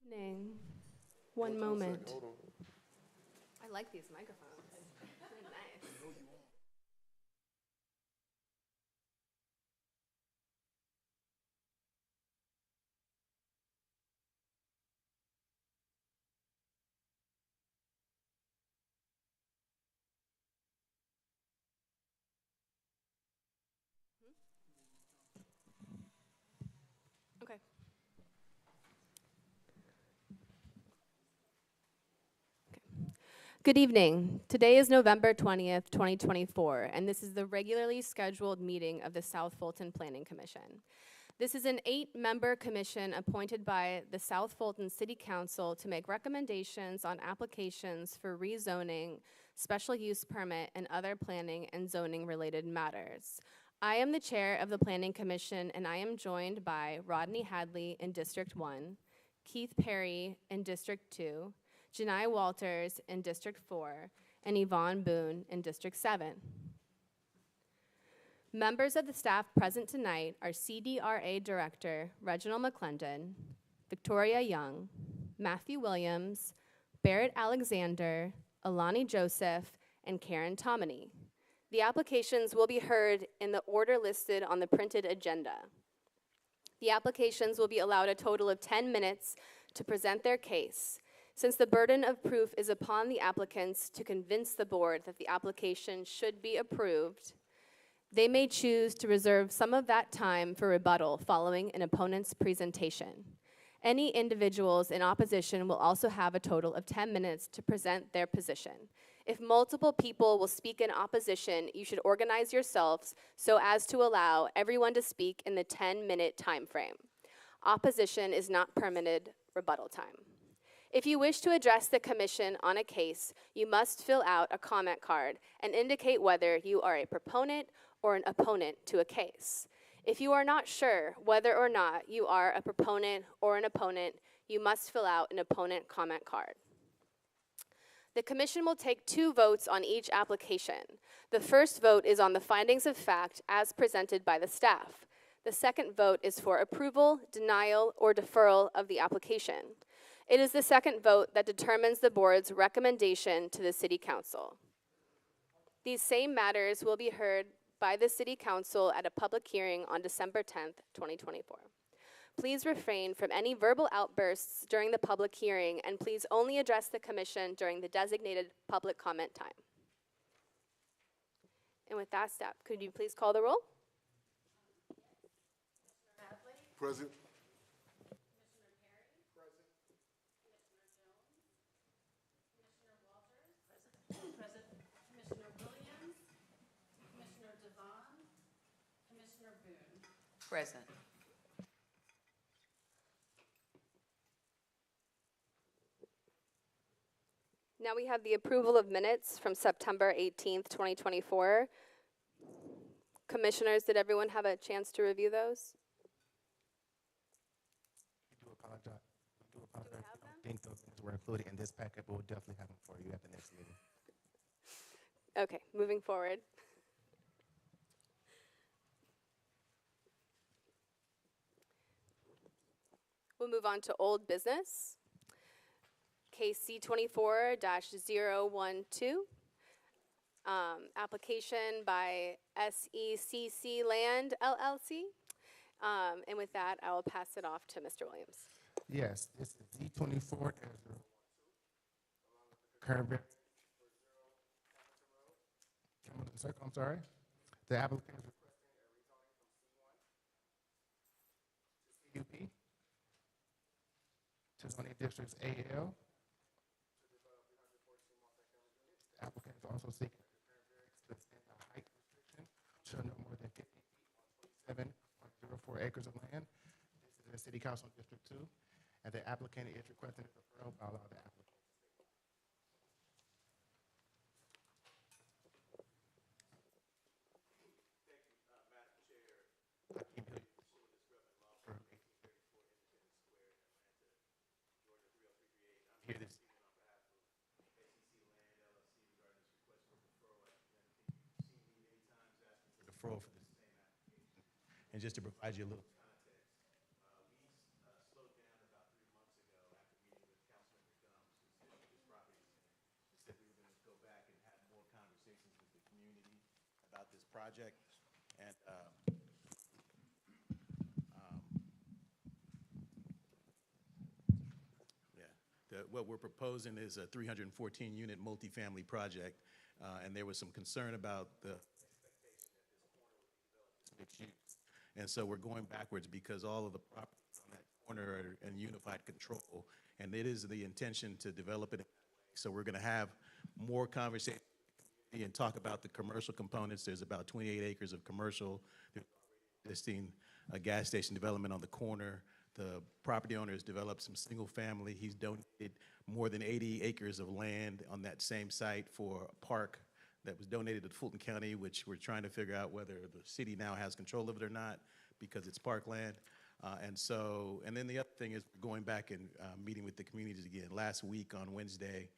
Evening. One moment. I like these microphones. They're nice. Okay. Good evening. Today is November 20th, 2024, and this is the regularly scheduled meeting of the South Fulton Planning Commission. This is an 8-member commission appointed by the South Fulton City Council to make recommendations on applications for rezoning, special use permit, and other planning and zoning related matters. I am the chair of the Planning Commission, and I am joined by Rodney Hadley in District 1, Keith Perry in District 2, Janai Walters in District 4, and Yvonne Boone in District 7. Members of the staff present tonight are CDRA Director Reginald McClendon, Victoria Young, Matthew Williams, Barrett Alexander, Alani Joseph, and Karen Tomini. The applications will be heard in the order listed on the printed agenda. The applications will be allowed a total of 10 minutes to present their case. Since the burden of proof is upon the applicants to convince the board that the application should be approved, they may choose to reserve some of that time for rebuttal following an opponent's presentation. Any individuals in opposition will also have a total of 10 minutes to present their position. If multiple people will speak in opposition, you should organize yourselves so as to allow everyone to speak in the 10-minute time frame. Opposition is not permitted rebuttal time. If you wish to address the commission on a case, you must fill out a comment card and indicate whether you are a proponent or an opponent to a case. If you are not sure whether or not you are a proponent or an opponent, you must fill out an opponent comment card. The commission will take 2 votes on each application. The first vote is on the findings of fact as presented by the staff. The second vote is for approval, denial, or deferral of the application. It is the second vote that determines the board's recommendation to the City Council. These same matters will be heard by the City Council at a public hearing on December 10th, 2024. Please refrain from any verbal outbursts during the public hearing, and please only address the commission during the designated public comment time. And with that, staff, could you please call the roll? Present. Commissioner Williams, Commissioner DeVaughn, Commissioner Boone. Present. Now we have the approval of minutes from September 18th, 2024. Commissioners, did everyone have a chance to review those? We do apologize. I don't think those things were included in this packet, but we'll definitely have them for you at the next meeting. Okay, moving forward. We'll move on to old business. Case C24-012. Application by SECC Land LLC. And with that, I will pass it off to Mr. Williams. Yes, this is D24. Current circle, I'm sorry. The applicant is requesting a rezoning from C1 to CUP to zoning districts AL to develop 314 multi-family units. The applicant is also seeking a current variance to extend the height restriction to no more than 50 feet on 27.04 acres of land. This is in City Council District 2, and the applicant is requesting a deferral by law the applicant. Here this evening on behalf of SEC Land LLC regarding this request for deferral. You've seen me many times asking for deferral for this same application. And just to provide you a little context, we slowed down about 3 months ago after what we're proposing is a 314-unit multifamily project, and there was some concern about the mixed use. And so we're going backwards because all of the properties on that corner are in unified control, and it is the intention to develop it. So we're going to have more conversation and talk about the commercial components. There's about 28 acres of commercial. There's existing gas station development on the corner. The property owner has developed some single family. He's donated more than 80 acres of land on that same site for a park that was donated to Fulton County, which we're trying to figure out whether the city now has control of it or not because it's parkland. And then the other thing is going back and meeting with the communities again. Last week on Wednesday,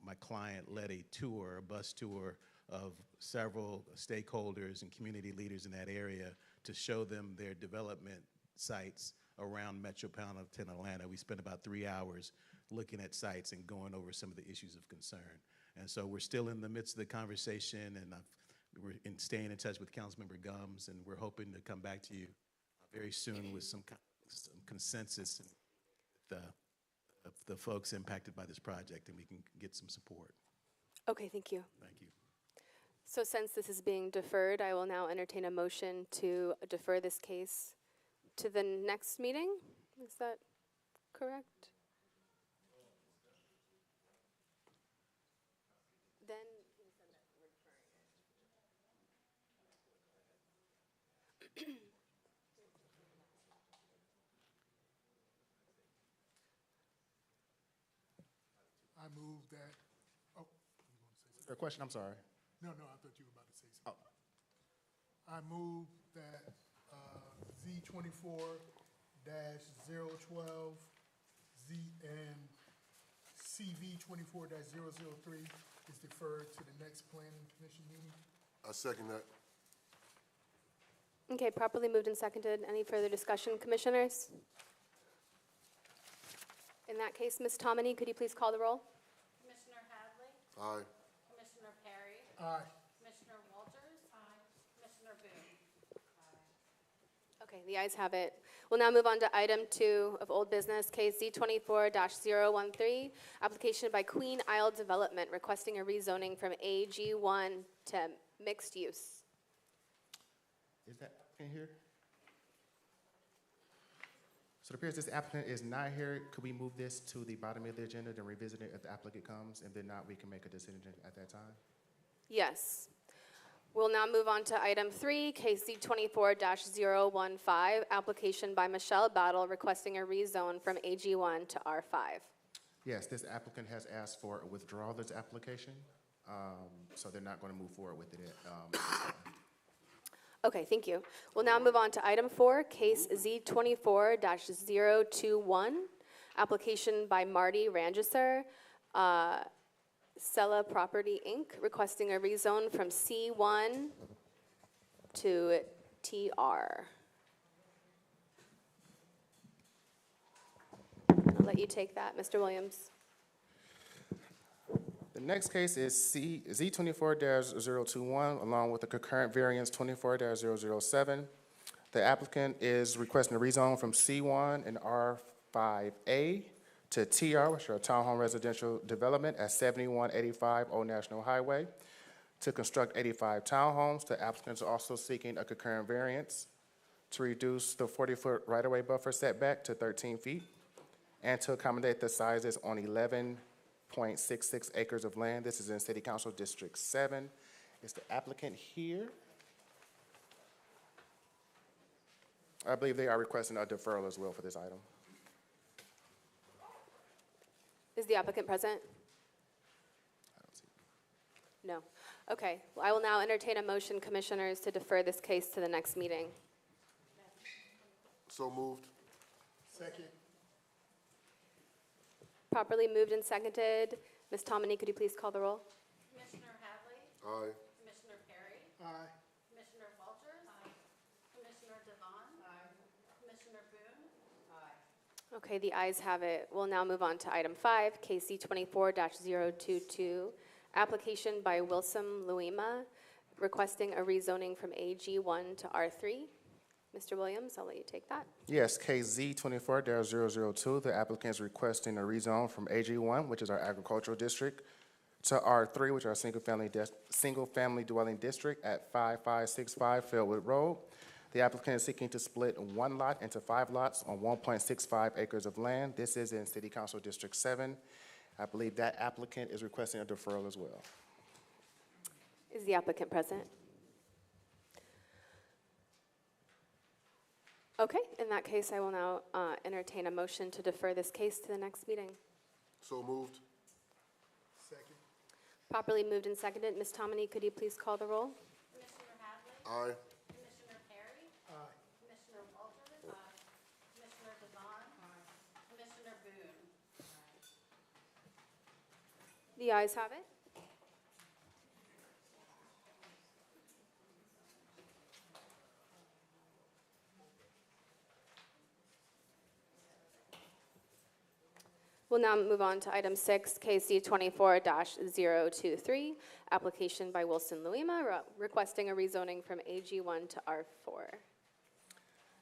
my client led a tour, a bus tour of several stakeholders and community leaders in that area to show them their development sites around metropolitan Atlanta. We spent about 3 hours looking at sites and going over some of the issues of concern. And so we're still in the midst of the conversation, and we're staying in touch with Councilmember Gumbs, and we're hoping to come back to you very soon with some consensus and the folks impacted by this project, and we can get some support. Okay, thank you. Thank you. So since this is being deferred, I will now entertain a motion to defer this case to the next meeting. Is that correct? Then I move that, oh, you want to say something? A question, I'm sorry. No, I thought you were about to say something. I move that Z24-012, and CV24-003 is deferred to the next planning commission meeting. I second that. okay, properly moved and seconded. Any further discussion, commissioners? In that case, Ms. Tomini, could you please call the roll? Commissioner Hadley? Aye. Commissioner Perry? Aye. Commissioner Walters? Aye. Commissioner Boone? Okay, the ayes have it. We'll now move on to item 2 of old business, case Z24-013, application by Queen Isle Development requesting a rezoning from AG1 to mixed use. Is that in here? So it appears this applicant is not here. Could we move this to the bottom of the agenda, then revisit it if the applicant comes, and then not, we can make a decision at that time? Yes. We'll now move on to item 3, case Z24-015, application by Michelle Battle requesting a rezone from AG1 to R5. Yes, this applicant has asked for a withdrawal of this application, so they're not going to move forward with it at this time. Okay, thank you. We'll now move on to item 4, case Z24-021, application by Marty Rangiser, Sella Property, Inc., requesting a rezone from C1 to TR. I'll let you take that, Mr. Williams. The next case is Z24-021, along with the concurrent variance 24-007. The applicant is requesting a rezone from C1 and R5A to TR, which are townhome residential development at 7185 Old National Highway, to construct 85 townhomes. The applicant is also seeking a concurrent variance to reduce the 40-foot right-of-way buffer setback to 13 feet and to accommodate the sizes on 11.66 acres of land. This is in City Council District 7. Is the applicant here? I believe they are requesting a deferral as well for this item. Is the applicant present? I don't see. No. Okay. Well, I will now entertain a motion, commissioners, to defer this case to the next meeting. So moved. Second. Properly moved and seconded. Ms. Tomini, could you please call the roll? Commissioner Hadley? Aye. Commissioner Perry? Aye. Commissioner Walters? Aye. Commissioner DeVaughn? Aye. Commissioner Boone? Aye. Okay, the ayes have it. We'll now move on to item 5, KC 24-022, application by Wilson Luima, requesting a rezoning from AG1 to R3. Mr. Williams, I'll let you take that. Yes, case Z 24-002, the applicant is requesting a rezone from AG1, which is our agricultural district, to R3, which is our single-family dwelling district at 5565 Fieldwood Road. The applicant is seeking to split one lot into 5 lots on 1.65 acres of land. This is in City Council District 7. I believe that applicant is requesting a deferral as well. Is the applicant present? Okay, in that case, I will now entertain a motion to defer this case to the next meeting. So moved. Second. Properly moved and seconded. Ms. Tomini, could you please call the roll? Commissioner Hadley? Aye. Commissioner Perry? Aye. Commissioner Walters? Aye. Commissioner DeVaughn? Aye. Commissioner Boone? The ayes have it. We'll now move on to item 6, KC 24-023, application by Wilson Luima requesting a rezoning from AG1 to R4.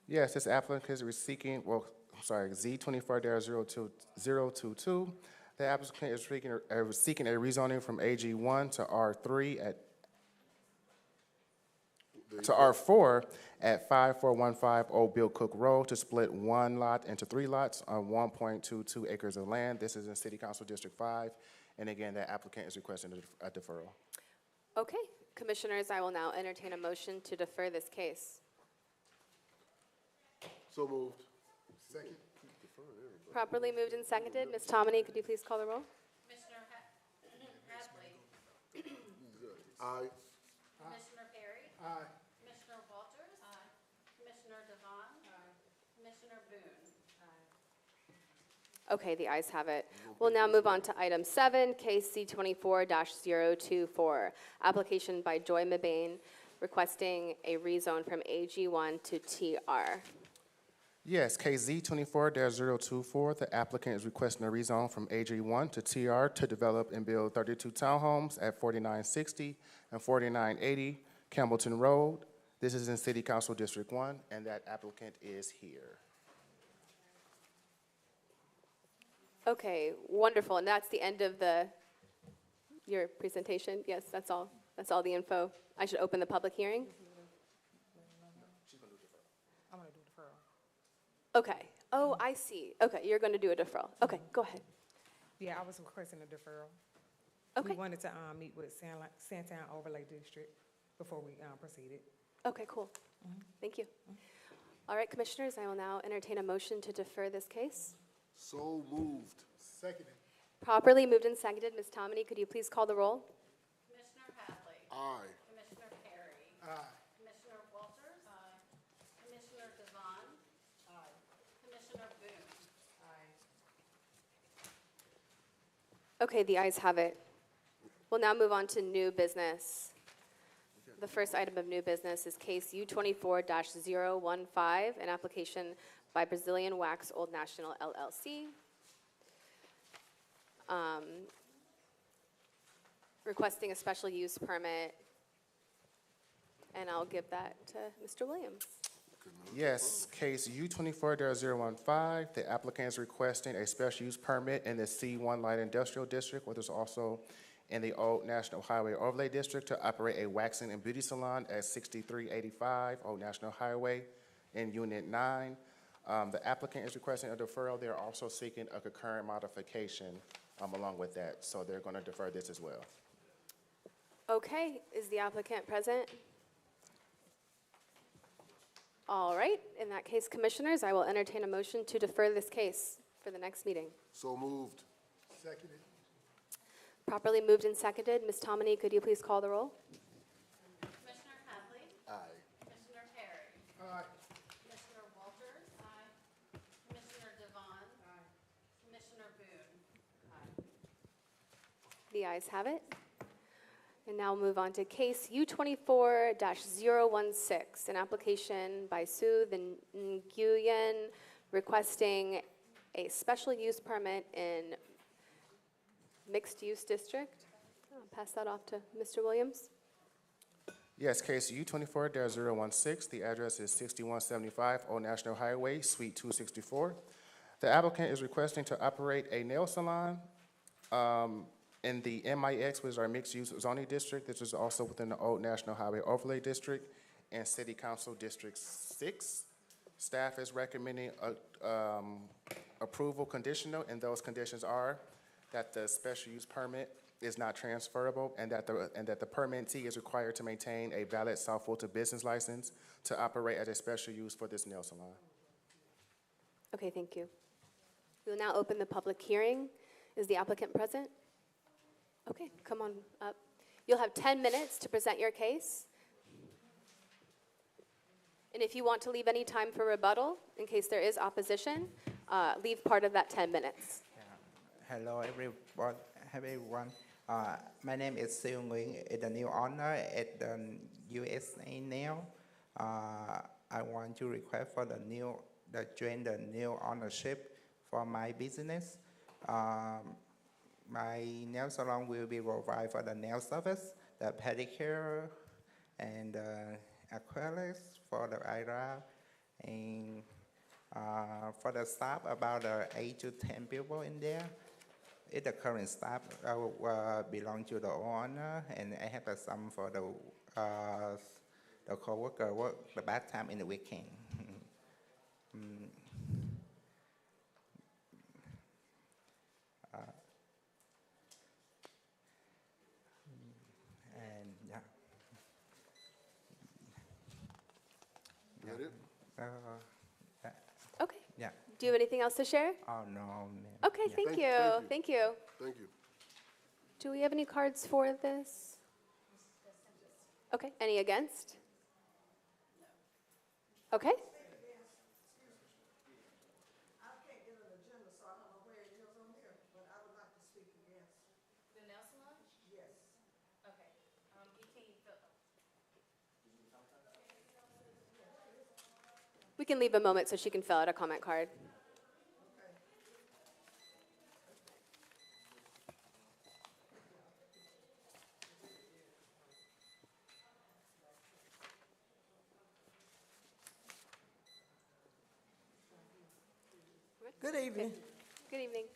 Yes, this applicant is seeking, Z 24-022. The applicant is seeking a rezoning from AG1 to R3 to R4 at 5415 Old Bill Cook Road to split one lot into 3 lots on 1.22 acres of land. This is in City Council District 5. And again, the applicant is requesting a deferral. Okay, commissioners, I will now entertain a motion to defer this case. So moved. Second. Properly moved and seconded. Ms. Tomini, could you please call the roll? Commissioner Hadley? Aye. Commissioner Perry? Aye. Commissioner Walters? Aye. Commissioner DeVaughn? Aye. Commissioner Boone? Okay, the ayes have it. We'll now move on to item 7, KC 24-024, application by Joy Mabane requesting a rezone from AG1 to TR. Yes, KZ 24-024, the applicant is requesting a rezone from AG1 to TR to develop and build 32 townhomes at 4960 and 4980 Campbellton Road. This is in City Council District 1, and that applicant is here. Okay, wonderful. And that's the end of your presentation? Yes, that's all. That's all the info. I should open the public hearing? I'm gonna do deferral. Okay. Oh, I see. Okay, you're going to do a deferral. Okay, go ahead. Yeah, I was requesting a deferral. Okay. We wanted to meet with Santown Overlay District before we proceeded. Okay, cool. Thank you. All right, commissioners, I will now entertain a motion to defer this case. So moved. Seconded. Properly moved and seconded. Ms. Tomini, could you please call the roll? Commissioner Hadley? Aye. Commissioner Perry? Aye. Commissioner Walters? Aye. Commissioner DeVaughn? Aye. Commissioner Boone? Aye. Okay, the ayes have it. We'll now move on to new business. The first item of new business is case U24-015, an application by Brazilian Wax Old National LLC. Requesting a special use permit, and I'll give that to Mr. Williams. Yes, case U24-015, the applicant is requesting a special use permit in the C1 Light Industrial District, which is also in the Old National Highway Overlay District, to operate a waxing and beauty salon at 6385 Old National Highway in Unit 9. The applicant is requesting a deferral. They're also seeking a concurrent modification along with that, so they're going to defer this as well. Okay, is the applicant present? All right, in that case, commissioners, I will entertain a motion to defer this case for the next meeting. So moved. Seconded. Properly moved and seconded. Ms. Tomini, could you please call the roll? Commissioner Hadley? Aye. Commissioner Perry? Aye. Commissioner Walters? Aye. Commissioner DeVaughn? Aye. Commissioner Boone? The ayes have it. And now we'll move on to case U24-016, an application by Sue the McGeehan requesting a special use permit in mixed use district. I'll pass that off to Mr. Williams. Yes, case U24-016. The address is 6175 Old National Highway, Suite 264. The applicant is requesting to operate a nail salon in the MIX, which is our mixed-use zoning district. This is also within the Old National Highway Overlay District and City Council District 6. Staff is recommending approval conditional, and those conditions are that the special use permit is not transferable, and that the permittee is required to maintain a valid South Fulton business license to operate as a special use for this nail salon. Okay, thank you. We will now open the public hearing. Is the applicant present? Okay, come on up. You'll have 10 minutes to present your case. And if you want to leave any time for rebuttal, in case there is opposition, leave part of that 10 minutes. Hello, everyone. My name is Siêu Nguyen, the new owner at the USA Nail. I want to request for the new ownership for my business. My nail salon will be provided for the nail service, the pedicure, and acrylics for the eyebrow, and for the staff, about 8 to 10 people in there. The current staff belong to the owner, and I have some for the co-worker work the part time in the weekend. And yeah. Is that it? Okay. Yeah. Do you have anything else to share? Oh no, ma'am. Okay, Yeah. thank Thank you. you. Thank you. Thank you. Do we have any cards for this? Okay, any against? Okay. I can't get an agenda, so I don't know where it is on here, but I would like to speak against. The nail salon? Yes. Okay. We can leave a moment so she can fill out a comment card. Good evening. Good evening.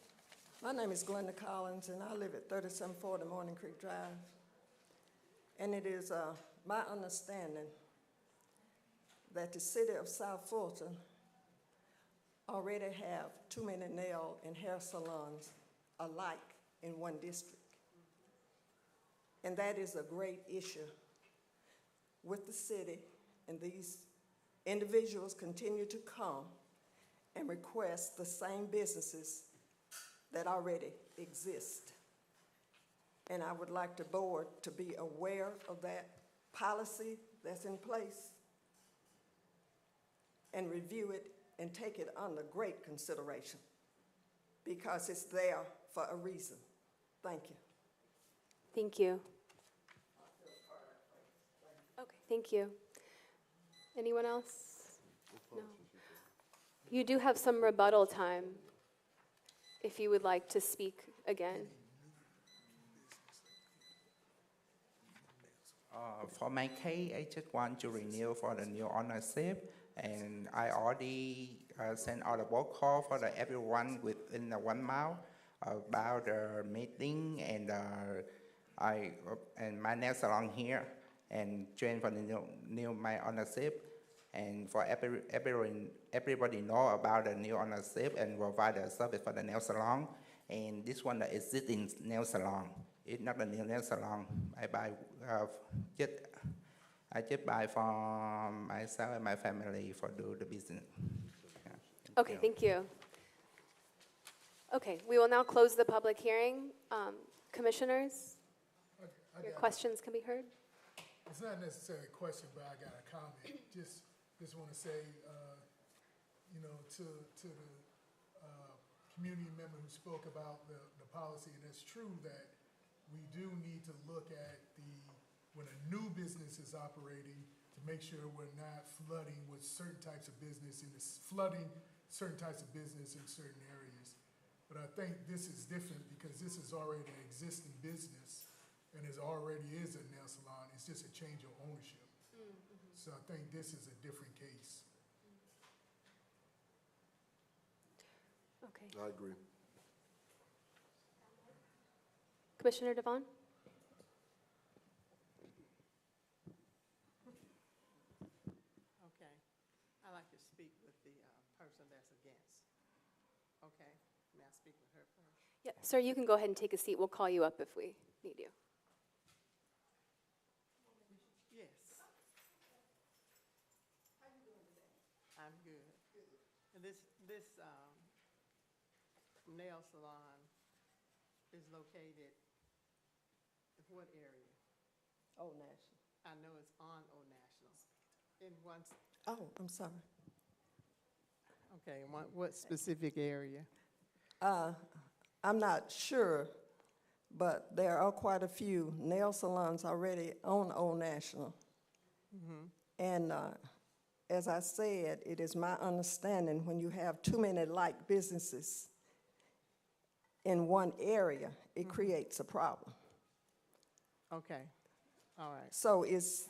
My name is Glenda Collins, and I live at 3740 Morning Creek Drive. And it is my understanding that the city of South Fulton already have too many nail and hair salons alike in one district. And that is a great issue with the city, and these individuals continue to come and request the same businesses that already exist. And I would like the board to be aware of that policy that's in place and review it and take it under great consideration, because it's there for a reason. Thank you. Thank you. Okay, thank you. Anyone else? No. You do have some rebuttal time if you would like to speak again. For my case, I just want to renew for the new ownership, and I already sent out a book call for everyone within the 1 mile about the meeting, and my nail salon here, and join for the new my ownership, and for everybody know about the new ownership and provide the service for the nail salon. And this one, the existing nail salon, it's not a new nail salon. I just buy for myself and my family for do the business. Yeah. Okay, thank you. Okay, we will now close the public hearing. Commissioners, your questions can be heard. It's not necessarily a question, but I got a comment. Just want to say, to the community member who spoke about the policy, and it's true that we do need to look at when a new business is operating, to make sure we're not flooding with certain types of business in certain areas. But I think this is different because this is already an existing business and it already is a nail salon, it's just a change of ownership. So I think this is a different case. Okay. I agree. Commissioner DeVaughn? Okay, I'd like to speak with the person that's against. Okay, may I speak with her first? Yeah, sir, you can go ahead and take a seat. We'll call you up if we need you. Yes. How you doing today? I'm good. And this nail salon is located in what area? Old National. I know it's on Old National. In one, Oh, I'm sorry. okay, in what specific area? I'm not sure, but there are quite a few nail salons already on Old National. And as I said, it is my understanding when you have too many like businesses in one area, it creates a problem. Okay, all right. So it's,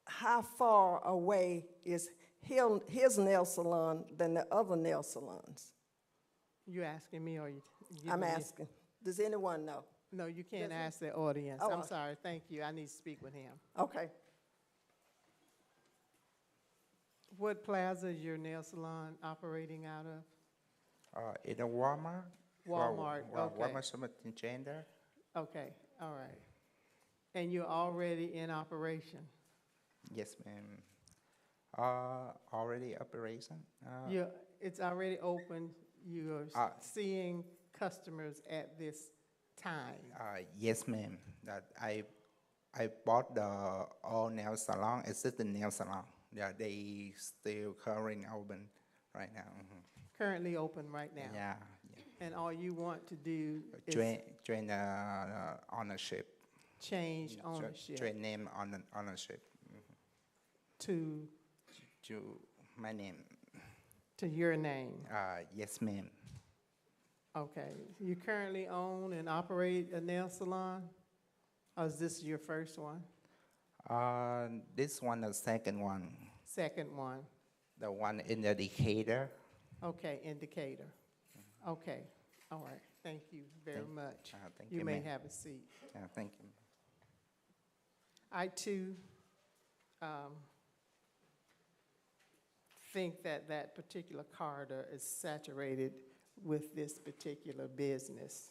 how far away is his nail salon than the other nail salons? You asking me or you? I'm giving me- asking. Does anyone know? No, you can't Does it? ask the audience. Oh, I'm sorry, thank you. I need to speak with him. Okay. What plaza is your nail salon operating out of? In a Walmart. Walmart, okay. Walmart something gender. Okay, all right. And you're already in operation? Yes, ma'am. Already operation. It's already open, you're seeing customers at this time? Yes, ma'am. That I bought the all nail salon. It's just the nail salon. Yeah, they still currently open right now. Currently open right now? Yeah. And all you want to do is Join ownership. change ownership Join name on ownership. to My name. your name? Yes, ma'am. Okay. You currently own and operate a nail salon? Or is this your first one? This one, the second one. Second one? The one in the Decatur. Okay, indicator. Okay, all right. Thank you very much. Thank You you, may ma'am. have a seat. Thank you. I too think that that particular corridor is saturated with this particular business.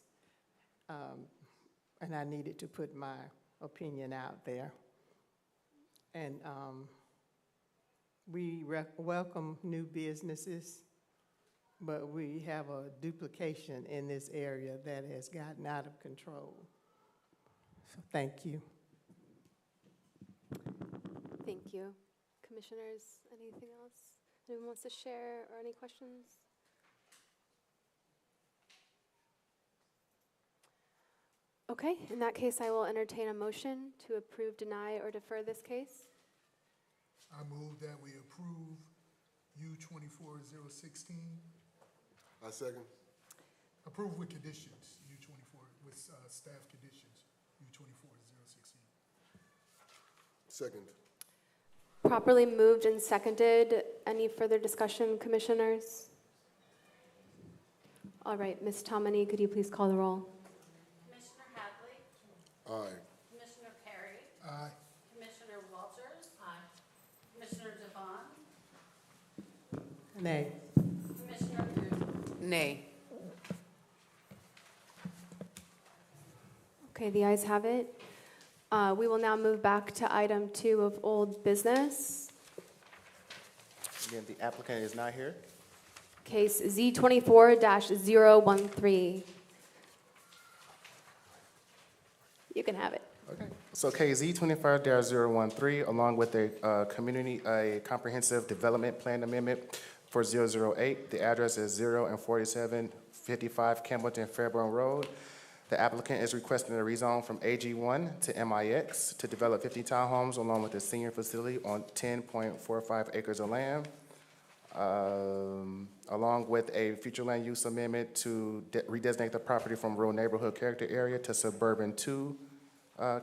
And I needed to put my opinion out there. And we welcome new businesses, but we have a duplication in this area that has gotten out of control. So thank you. Thank you. Commissioners, anything else? Anyone wants to share or any questions? Okay, in that case, I will entertain a motion to approve, deny, or defer this case. I move that we approve U-24-016. I second. Approve with conditions, U-24, with staff conditions, U-24-016. Second. Properly moved and seconded. Any further discussion, commissioners? All right, Ms. Tomini, could you please call the roll? Commissioner Hadley, Aye. Commissioner Perry, Aye. Commissioner Walters. Aye. Commissioner DeVaughn, Nay. Commissioner Boone. Nay. Okay, the ayes have it. We will now move back to item 2 of old business. Again, the applicant is not here. Case Z24-013. You can have it. Okay. So KZ 25-013, along with a comprehensive development plan amendment for 008. The address is 0 and 4755 Campbellton Fairburn Road. The applicant is requesting a rezone from AG1 to MIX to develop 50 townhomes along with a senior facility on 10.45 acres of land. along with a future land use amendment to redesignate the property from rural neighborhood character area to suburban 2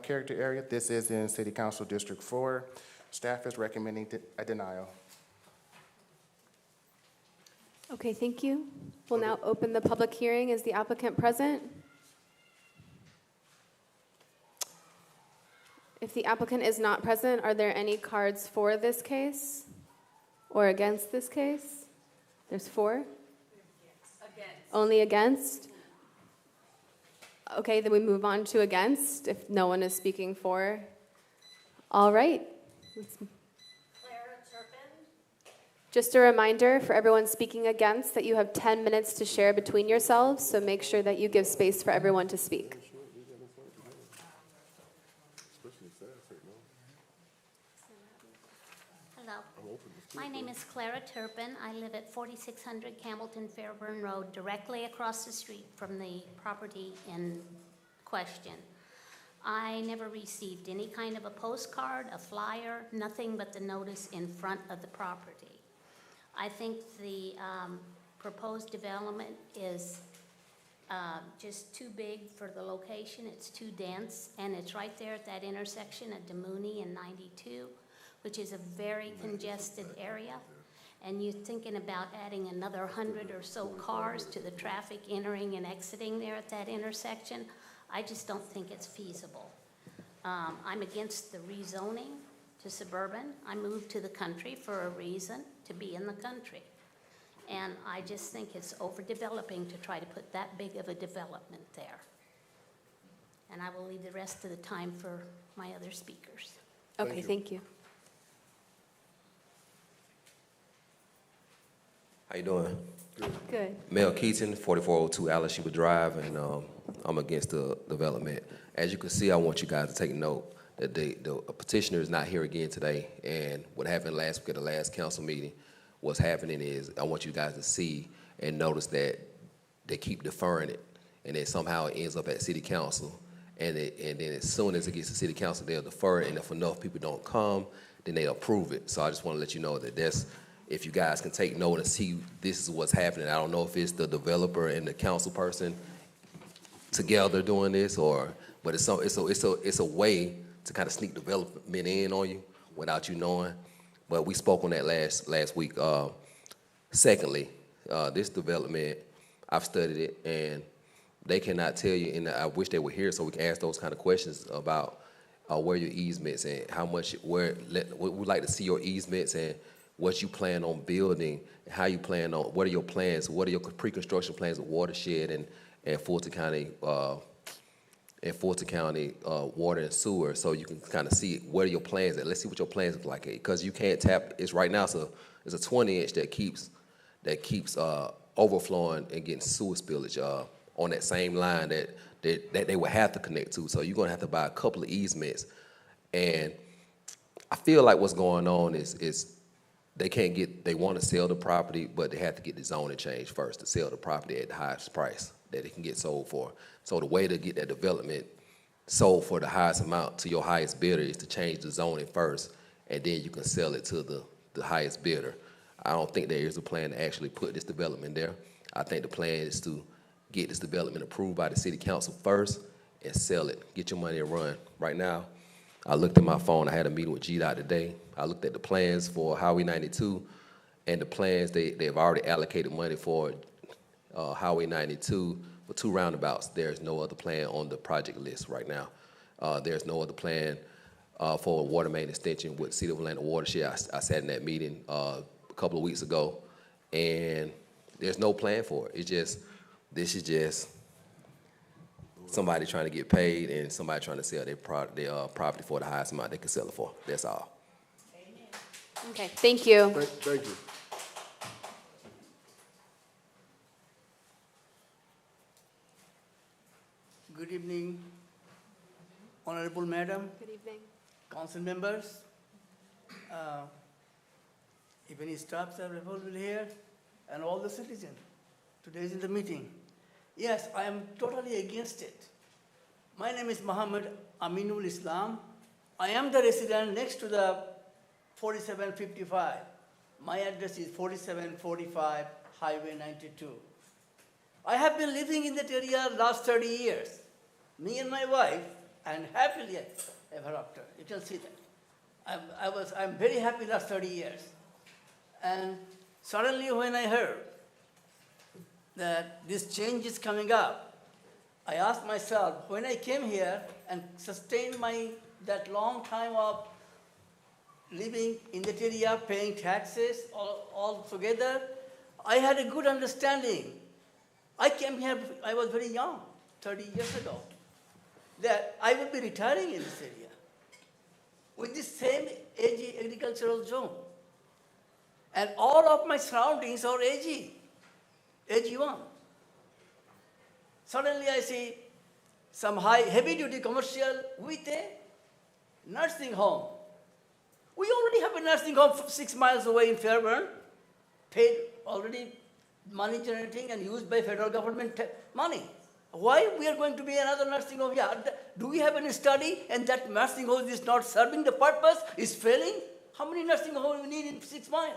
character area. This is in City Council District 4. Staff is recommending a denial. Okay, thank you. We'll now open the public hearing. Is the applicant present? If the applicant is not present, are there any cards for this case or against this case? There's 4? Against. Only against? Okay, then we move on to against if no one is speaking for. All right. Just a reminder for everyone speaking against that you have 10 minutes to share between yourselves, so make sure that you give space for everyone to speak. Hello. My name is Clara Turpin. I live at 4600 Campbellton Fairburn Road, directly across the street from the property in question. I never received any kind of a postcard, a flyer, nothing but the notice in front of the property. I think the proposed development is just too big for the location. It's too dense, and it's right there at that intersection at Demooney and 92, which is a very congested area. And you're thinking about adding another 100 or so cars to the traffic entering and exiting there at that intersection. I just don't think it's feasible. I'm against the rezoning to suburban. I moved to the country for a reason, to be in the country. And I just think it's overdeveloping to try to put that big of a development there. And I will leave the rest of the time for my other speakers. Okay, thank you. How you doing? Good. Mel Keaton, 4402 Alice Sheba Drive, and I'm against the development. As you can see, I want you guys to take note that the petitioner is not here again today, and what happened last week at the last council meeting, what's happening is I want you guys to see and notice that they keep deferring it, and then somehow it ends up at city council, and then as soon as it gets to city council, they'll defer it, and if enough people don't come, then they'll approve it. So I just want to let you know that that's, if you guys can take note and see this is what's happening. I don't know if it's the developer and the council person together doing this, but it's a way to kind of sneak development in on you without you knowing. But we spoke on that last week. Secondly, this development, I've studied it, and they cannot tell you, and I wish they were here so we can ask those kind of questions about where your easements and how much, we'd like to see your easements and what you plan on building, how you plan on, what are your plans, what are your pre-construction plans with watershed and Fulton County water and sewer, so you can kind of see what are your plans at. Let's see what your plans look like, because you can't tap. It's right now. So it's a 20-inch that keeps overflowing and getting sewer spillage on that same line that they would have to connect to. So you're gonna have to buy a couple of easements, and I feel like what's going on is they want to sell the property, but they have to get the zoning changed first to sell the property at the highest price that it can get sold for. So the way to get that development sold for the highest amount to your highest bidder is to change the zoning first, and then you can sell it to the highest bidder. I don't think there is a plan to actually put this development there. I think the plan is to get this development approved by the city council first and sell it, get your money and run. Right now, I looked at my phone. I had a meeting with GDOT today. I looked at the plans for Highway 92, and the plans, they've already allocated money for Highway 92 for 2 roundabouts. There's no other plan on the project list right now. There's no other plan for a water main extension with City of Atlanta Watershed. I sat in that meeting a couple of weeks ago, and there's no plan for it. This is just somebody trying to get paid and somebody trying to sell their property for the highest amount they can sell it for. That's all. Okay, thank you. Thank you. Good evening, Honorable Madam, Good evening. Council members, if any staffs are available here, and all the citizens. Today is in the meeting. Yes, I am totally against it. My name is Muhammad Aminul Islam. I am the resident next to the 4755. My address is 4745 Highway 92. I have been living in that area last 30 years. Me and my wife, and happily ever after. You can see that. I'm very happy last 30 years. And suddenly when I heard that this change is coming up, I asked myself, when I came here and sustained that long time of living in that area, paying taxes all together, I had a good understanding. I came here, I was very young, 30 years ago, that I would be retiring in this area with this same AG agricultural zone. And all of my surroundings are AG1. Suddenly I see some heavy-duty commercial with a nursing home. We already have a nursing home 6 miles away in Fairburn, paid already money generating and used by federal government money. Why we are going to be another nursing home here? Do we have any study and that nursing home is not serving the purpose, is failing? How many nursing homes we need in 6 miles?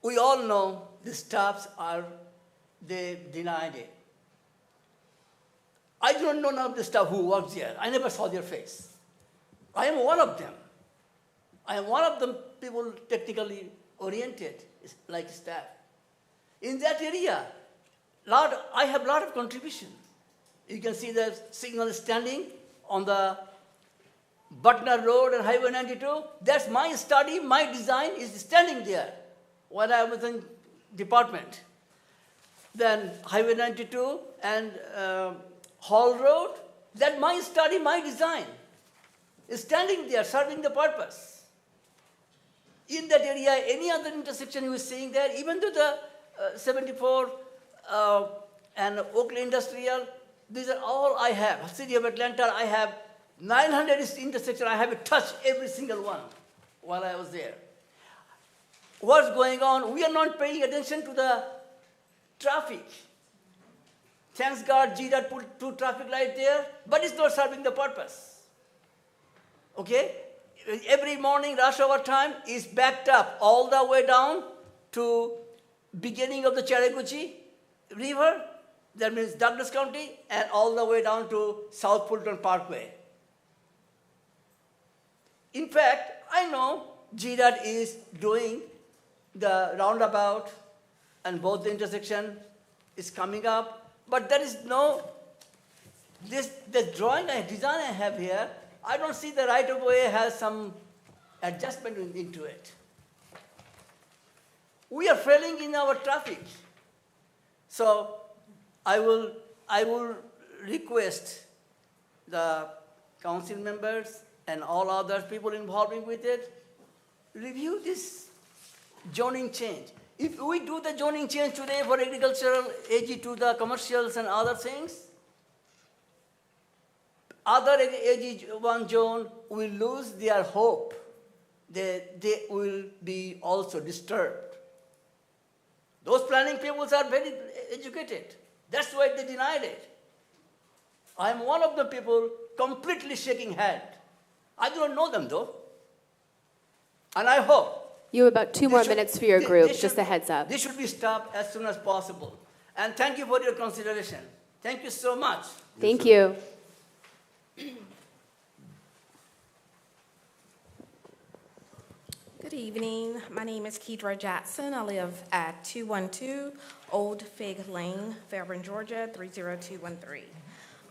We all know the staffs they denied it. I don't know none of the staff who works here. I never saw their face. I am one of them. I am one of them people technically oriented, like staff. In that area, I have a lot of contribution. You can see the signal standing on the Burdette Road and Highway 92. That's my study, my design is standing there when I was in department. Then Highway 92 and Hall Road, that my study, my design is standing there serving the purpose. In that area, any other intersection you are seeing there, even to the 74 and Oakley Industrial, these are all I have. City of Atlanta, I have 900 intersections. I have touched every single one while I was there. What's going on? We are not paying attention to the traffic. Thanks God, GDOT put 2 traffic lights there, but it's not serving the purpose. Okay? Every morning, rush hour time is backed up all the way down to beginning of the Chattahoochee River, that means Douglas County, and all the way down to South Fulton Parkway. In fact, I know GDOT is doing the roundabout and both the intersection is coming up, but there is no, the design I have here, I don't see the right-of-way has some adjustment into it. We are failing in our traffic. So I will request the council members and all other people involved with it, review this zoning change. If we do the zoning change today for agricultural AG to the commercials and other things, other AG1 zone will lose their hope. They will be also disturbed. Those planning people are very educated. That's why they denied it. I'm one of the people completely shaking head. I don't know them though. And I hope. You have about 2 more minutes for your group, just a heads up. This should be stopped as soon as possible. And thank you for your consideration. Thank you so much. Thank you. Good evening. My name is Kedra Jackson. I live at 212 Old Fig Lane, Fairburn, Georgia, 30213.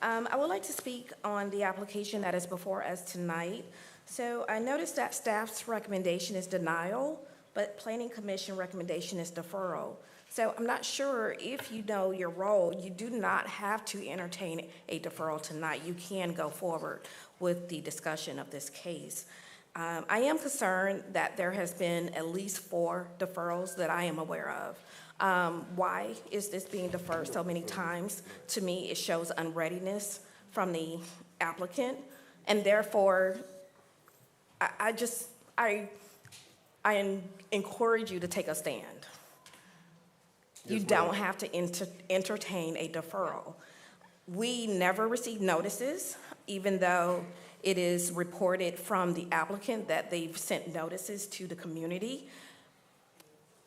I would like to speak on the application that is before us tonight. So I noticed that staff's recommendation is denial, but Planning Commission recommendation is deferral. So I'm not sure if you know your role. You do not have to entertain a deferral tonight. You can go forward with the discussion of this case. I am concerned that there has been at least 4 deferrals that I am aware of. Why is this being deferred so many times? To me, it shows unreadiness from the applicant, and therefore, I encourage you to take a stand. You don't have to entertain a deferral. We never received notices, even though It is reported from the applicant that they've sent notices to the community.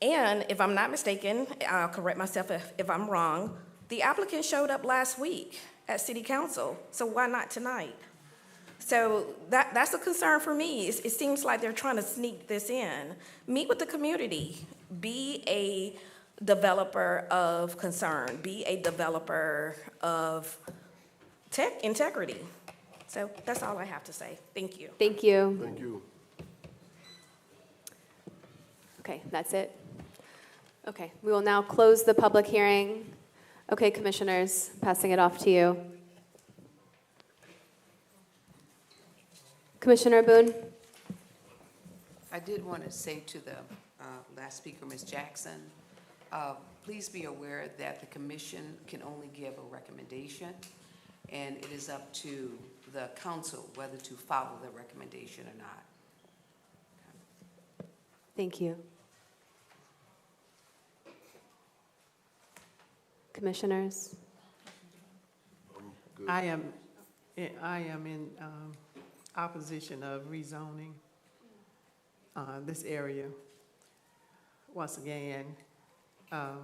And if I'm not mistaken, I'll correct myself if I'm wrong, the applicant showed up last week at City Council, so why not tonight? So that's a concern for me. It seems like they're trying to sneak this in. Meet with the community. Be a developer of concern. Be a developer of integrity. So that's all I have to say. Thank you. Thank you. Thank you. Okay, that's it. Okay, we will now close the public hearing. Okay, commissioners, passing it off to you. Commissioner Boone? I did want to say to the last speaker, Ms. Jackson, please be aware that the commission can only give a recommendation, and it is up to the council whether to follow the recommendation or not. Thank you. Commissioners? I am in opposition of rezoning this area. Once again, I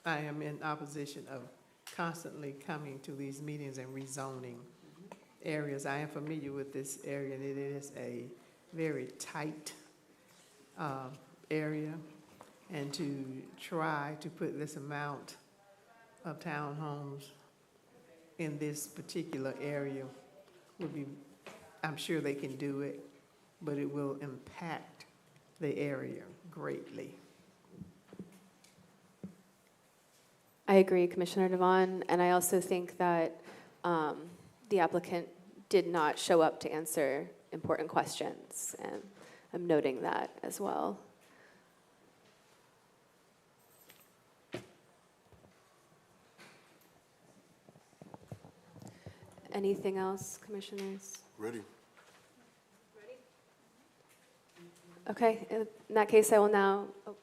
am in opposition of constantly coming to these meetings and rezoning areas. I am familiar with this area, and it is a very tight area, and to try to put this amount of townhomes in this particular area would be, I'm sure they can do it, but it will impact the area greatly. I agree, Commissioner DeVaughn, and I also think that the applicant did not show up to answer important questions, and I'm noting that as well. Anything else, commissioners? Ready? Okay, in that case, I will now. Oh.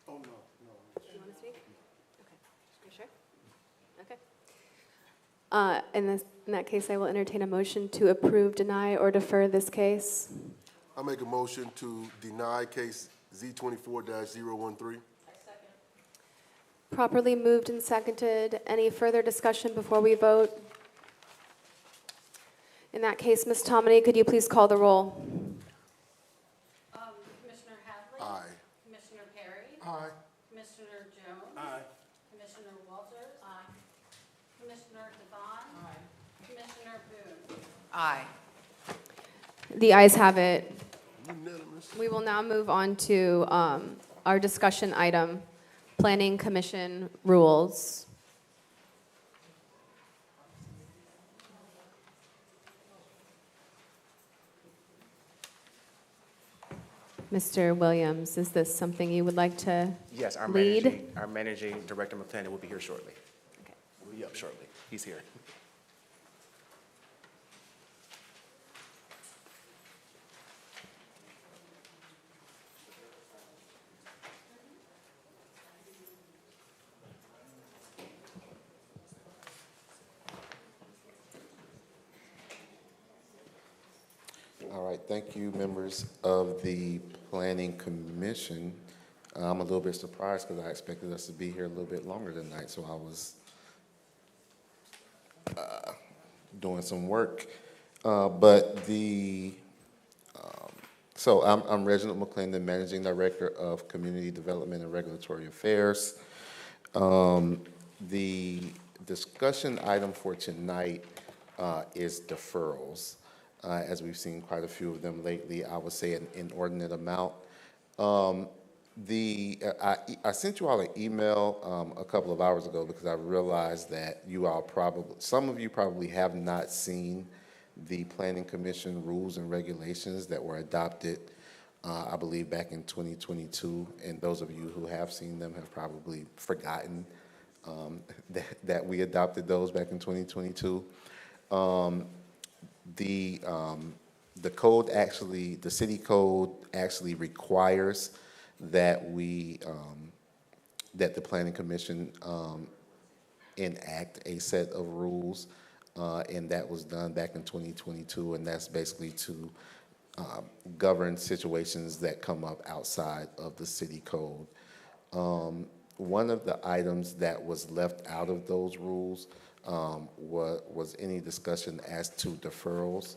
Oh, no. You want to speak? Okay. You sure? Okay. In that case, I will entertain a motion to approve, deny, or defer this case. I make a motion to deny case Z24-013. Properly moved and seconded. Any further discussion before we vote? In that case, Ms. Tomini, could you please call the roll? Commissioner Hadley? Aye. Commissioner Perry? Aye. Commissioner Jones? Aye. Commissioner Walters? Aye. Commissioner DeVaughn? Aye. Commissioner Boone? Aye. The ayes have it. Unanimous. We will now move on to our discussion item, Planning Commission rules. Mr. Williams, is this something you would like to Yes, our lead? managing director McClendon will be here shortly. Okay. Will be up shortly. He's here. All right, thank you, members of the Planning Commission. I'm a little bit surprised because I expected us to be here a little bit longer tonight, so I was doing some work. So I'm Reginald McClendon, Managing Director of Community Development and Regulatory Affairs. The discussion item for tonight is deferrals. As we've seen quite a few of them lately, I would say an inordinate amount. I sent you all an email a couple of hours ago because I realized that some of you probably have not seen the Planning Commission rules and regulations that were adopted, I believe, back in 2022. And those of you who have seen them have probably forgotten that we adopted those back in 2022. The code actually, the city code actually requires that that the Planning Commission enact a set of rules and that was done back in 2022, and that's basically to govern situations that come up outside of the city code. One of the items that was left out of those rules was any discussion as to deferrals.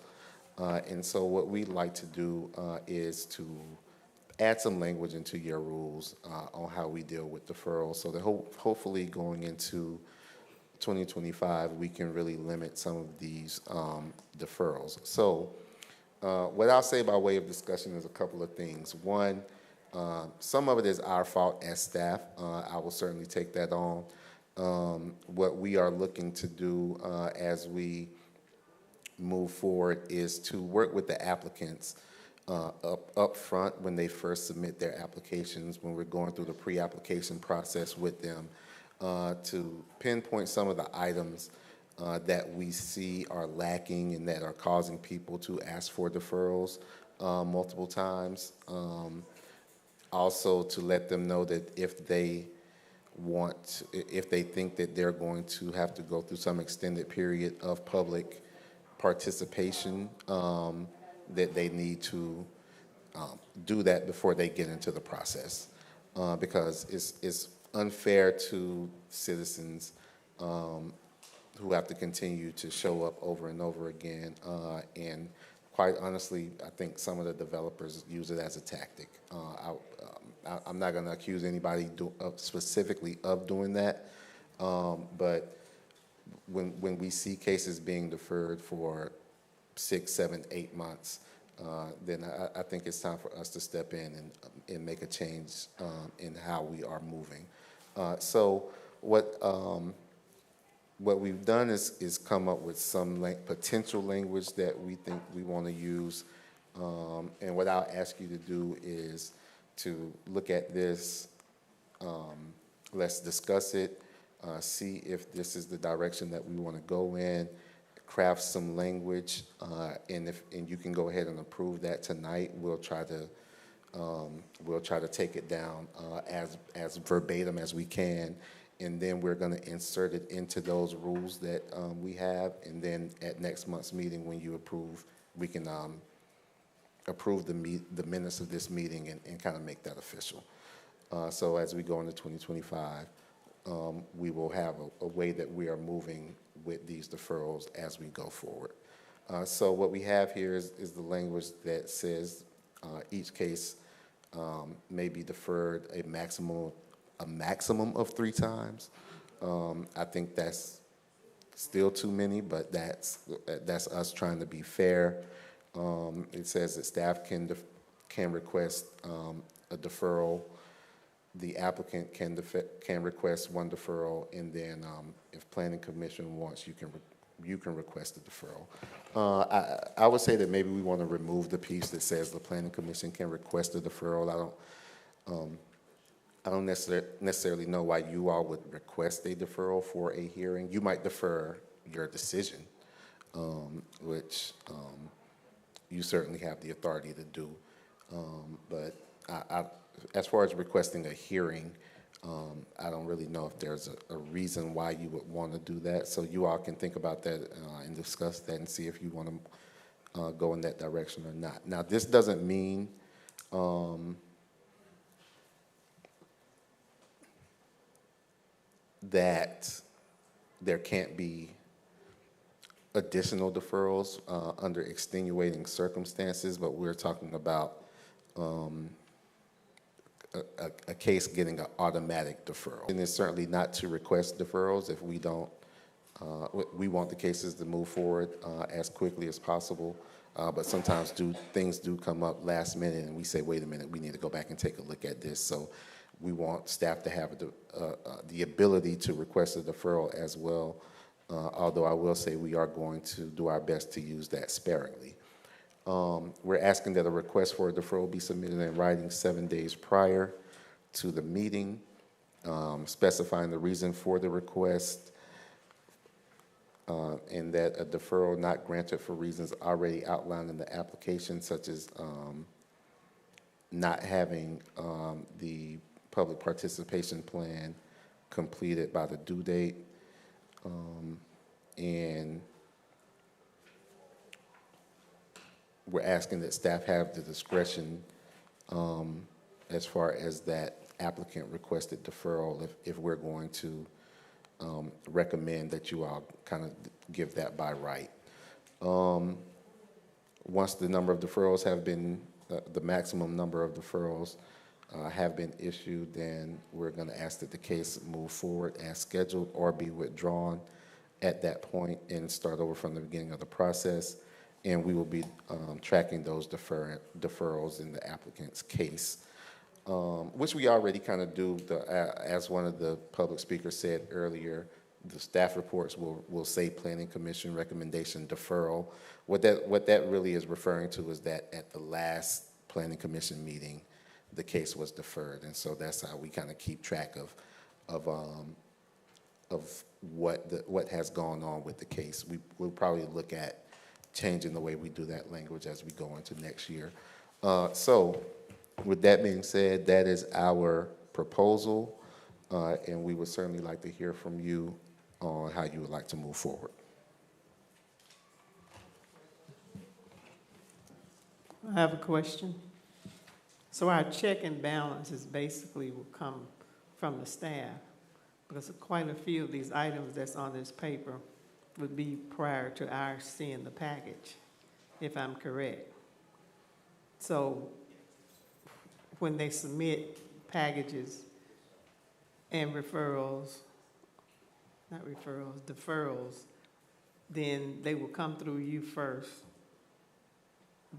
And so what we'd like to do is to add some language into your rules on how we deal with deferrals, so that hopefully going into 2025, we can really limit some of these deferrals. So what I'll say by way of discussion is a couple of things. One, some of it is our fault as staff. I will certainly take that on. What we are looking to do as we move forward is to work with the applicants up front when they first submit their applications, when we're going through the pre-application process with them, to pinpoint some of the items that we see are lacking and that are causing people to ask for deferrals multiple times. Also to let them know that if they think that they're going to have to go through some extended period of public participation, that they need to do that before they get into the process, because it's unfair to citizens who have to continue to show up over and over again. And quite honestly, I think some of the developers use it as a tactic. I'm not going to accuse anybody specifically of doing that, but when we see cases being deferred for 6, 7, 8 months, then I think it's time for us to step in and make a change in how we are moving. So what we've done is come up with some potential language that we think we want to use. And what I'll ask you to do is to look at this, let's discuss it, see if this is the direction that we want to go in, craft some language, and you can go ahead and approve that tonight. We'll try to take it down as verbatim as we can, and then we're going to insert it into those rules that we have, and then at next month's meeting, when you approve, we can approve the minutes of this meeting and kind of make that official. So as we go into 2025, we will have a way that we are moving with these deferrals as we go forward. So what we have here is the language that says each case may be deferred a maximum of 3 times. I think that's still too many, but that's us trying to be fair. It says that staff can request a deferral. The applicant can request 1 deferral, and then if Planning Commission wants, you can request a deferral. I would say that maybe we want to remove the piece that says the Planning Commission can request a deferral. I don't necessarily know why you all would request a deferral for a hearing. You might defer your decision, which you certainly have the authority to do. But as far as requesting a hearing, I don't really know if there's a reason why you would want to do that. So you all can think about that and discuss that and see if you want to go in that direction or not. Now, this doesn't mean that there can't be additional deferrals under extenuating circumstances, but we're talking about a case getting an automatic deferral. And it's certainly not to request deferrals if we don't, we want the cases to move forward as quickly as possible, but sometimes things do come up last minute and we say, wait a minute, we need to go back and take a look at this. So we want staff to have the ability to request a deferral as well, although I will say we are going to do our best to use that sparingly. We're asking that a request for a deferral be submitted in writing 7 days prior to the meeting, specifying the reason for the request, and that a deferral not granted for reasons already outlined in the application, such as not having the public participation plan completed by the due date, and we're asking that staff have the discretion as far as that applicant requested deferral if we're going to recommend that you all kind of give that by right. Once the number of deferrals have been, the maximum number of deferrals have been issued, then we're going to ask that the case move forward as scheduled or be withdrawn at that point and start over from the beginning of the process. And we will be tracking those deferrals in the applicant's case, which we already kind of do. As one of the public speakers said earlier, the staff reports will say Planning Commission recommendation deferral. What that really is referring to is that at the last Planning Commission meeting, the case was deferred, and so that's how we kind of keep track of what has gone on with the case. We'll probably look at changing the way we do that language as we go into next year. So with that being said, that is our proposal, and we would certainly like to hear from you on how you would like to move forward. I have a question. So our check and balances basically will come from the staff, because quite a few of these items that's on this paper would be prior to our seeing the package, if I'm correct. So when they submit packages and deferrals, then they will come through you first.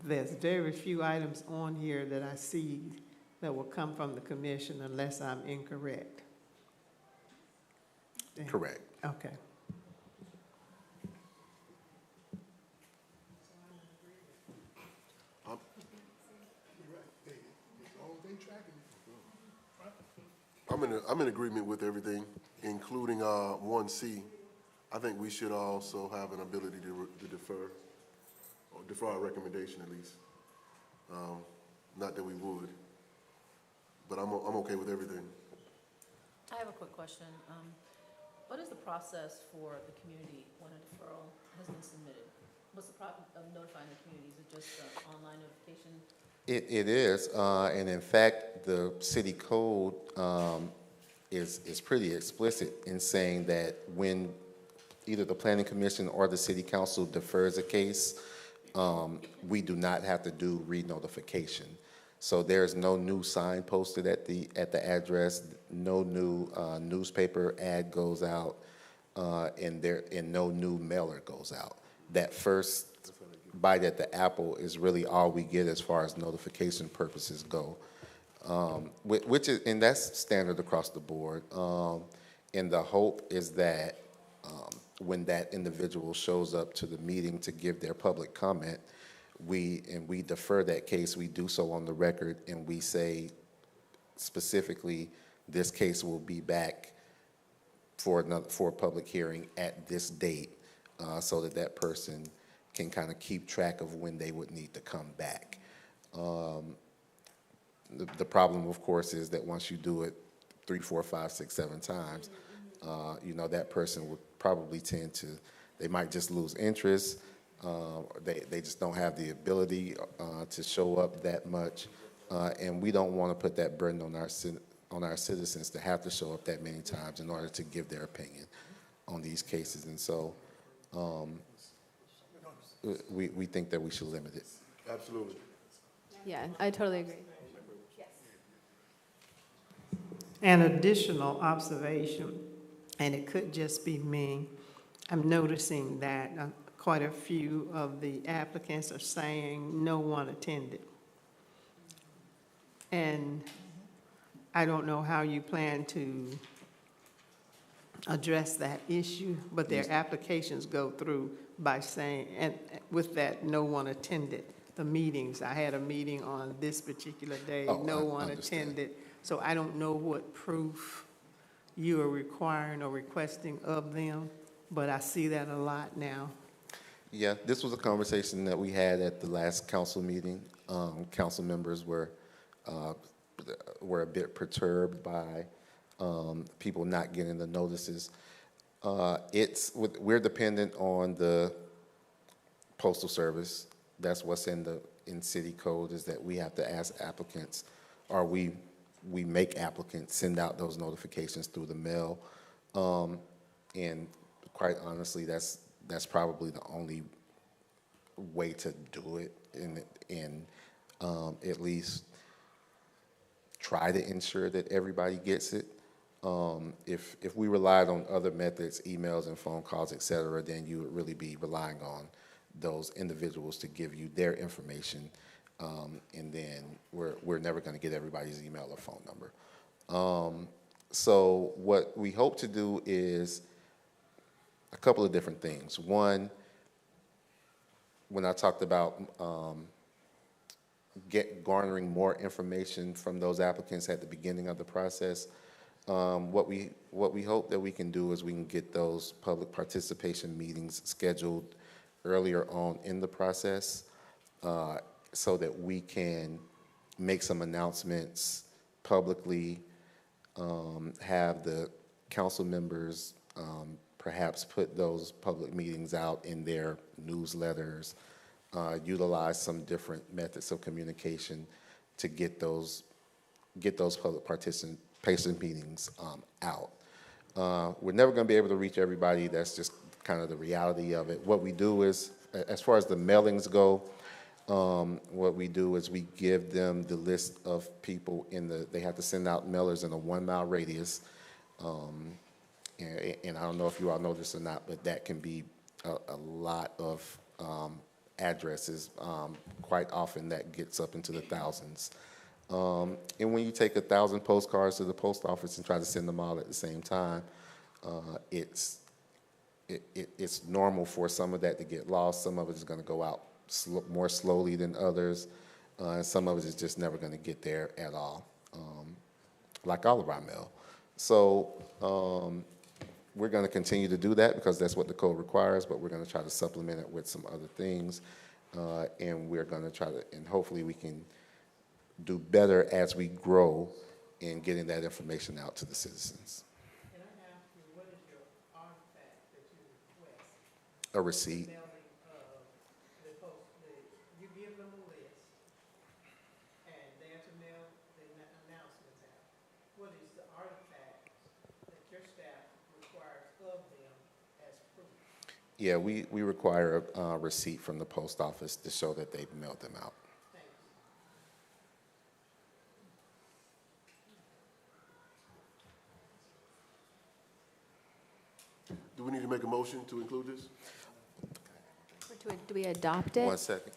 There's very few items on here that I see that will come from the commission unless I'm incorrect. Correct. Okay. I'm in agreement with everything, including 1C. I think we should also have an ability to defer our recommendation at least. Not that we would, but I'm okay with everything. I have a quick question. What is the process for the community when a deferral has been submitted? What's the process of notifying the community? Is it just an online notification? It is, and in fact, the city code is pretty explicit in saying that when either the Planning Commission or the City Council defers a case, we do not have to do re-notification. So there's no new sign posted at the address, no new newspaper ad goes out, and no new mailer goes out. That first bite at the apple is really all we get as far as notification purposes go, which is, and that's standard across the board. And the hope is that when that individual shows up to the meeting to give their public comment, we defer that case. We do so on the record, and we say specifically, this case will be back for a public hearing at this date, so that person can kind of keep track of when they would need to come back. The problem, of course, is that once you do it 3, 4, 5, 6, 7 times, that person would probably tend to, they might just lose interest. They just don't have the ability to show up that much, and we don't want to put that burden on our citizens to have to show up that many times in order to give their opinion on these cases. And so we think that we should limit it. Absolutely. Yeah, I totally agree. An additional observation, and it could just be me, I'm noticing that quite a few of the applicants are saying no one attended. And I don't know how you plan to address that issue, but their applications go through by saying, and with that, no one attended the meetings. I had a meeting on this particular day, no one attended. So I don't know what proof you are requiring or requesting of them, but I see that a lot now. Yeah, this was a conversation that we had at the last council meeting. Council members were a bit perturbed by people not getting the notices. We're dependent on the Postal Service that's what's in city code, is that we have to ask applicants, or we make applicants send out those notifications through the mail. And quite honestly, that's probably the only way to do it, and at least try to ensure that everybody gets it. If we relied on other methods, emails and phone calls, et cetera, then you would really be relying on those individuals to give you their information, and then we're never going to get everybody's email or phone number. So what we hope to do is a couple of different things. One, when I talked about garnering more information from those applicants at the beginning of the process, what we hope that we can do is we can get those public participation meetings scheduled earlier on in the process, so that we can make some announcements publicly, have the council members perhaps put those public meetings out in their newsletters, utilize some different methods of communication to get those public participation meetings out. We're never going to be able to reach everybody. That's just kind of the reality of it. What we do is, as far as the mailings go, what we do is we give them the list of people they have to send out mailers in a 1 mile radius. And I don't know if you all know this or not, but that can be a lot of addresses. Quite often that gets up into the thousands. And when you take 1,000 postcards to the post office and try to send them all at the same time, it's normal for some of that to get lost. Some of it is going to go out more slowly than others. And some of it is just never going to get there at all, like all of our mail. So we're going to continue to do that because that's what the code requires, but we're going to try to supplement it with some other things. And we're going to try to, and hopefully we can do better as we grow in getting that information out to the citizens. Can I ask you, what is your artifact that you request? A receipt. You give them a list, and they're to mail the announcements out. What is the artifact that your staff requires of them as proof? Yeah, we require a receipt from the post office to show that they've mailed them out. Do we need to make a motion to include this? Do we adopt it? 1 second.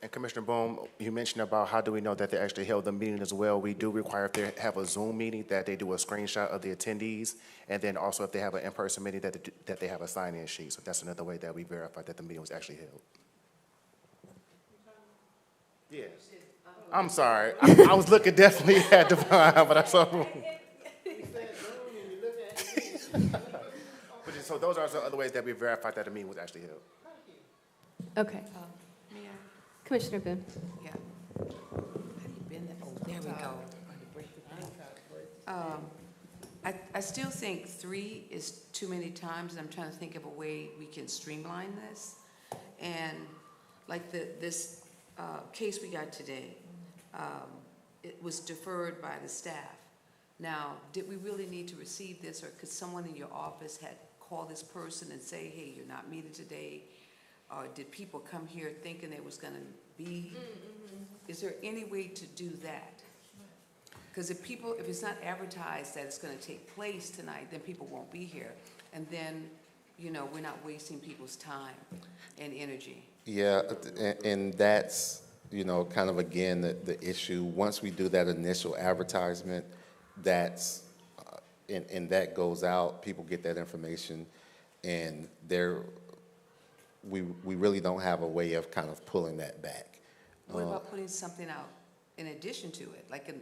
And Commissioner Boone, you mentioned about how do we know that they actually held the meeting as well. We do require if they have a Zoom meeting that they do a screenshot of the attendees, and then also if they have an in-person meeting that they have a sign-in sheet. So that's another way that we verify that the meeting was actually held. Yeah. I'm sorry. I was looking definitely at DeVaughn, but I saw. So those are some other ways that we verified that the meeting was actually held. Okay. Mayor? Commissioner Boone. Yeah. Have you been there? Oh, there we go. I still think 3 is too many times, and I'm trying to think of a way we can streamline this. And like this case we got today, it was deferred by the staff. Now, did we really need to receive this, or could someone in your office had call this person and say, hey, you're not meeting today? Or did people come here thinking it was going to be? Is there any way to do that? Because if it's not advertised that it's going to take place tonight, then people won't be here. And then, we're not wasting people's time and energy. Yeah, and that's, kind of, again, the issue. Once we do that initial advertisement, that's, and that goes out, people get that information, and we really don't have a way of kind of pulling that back. What about putting something out in addition to it, like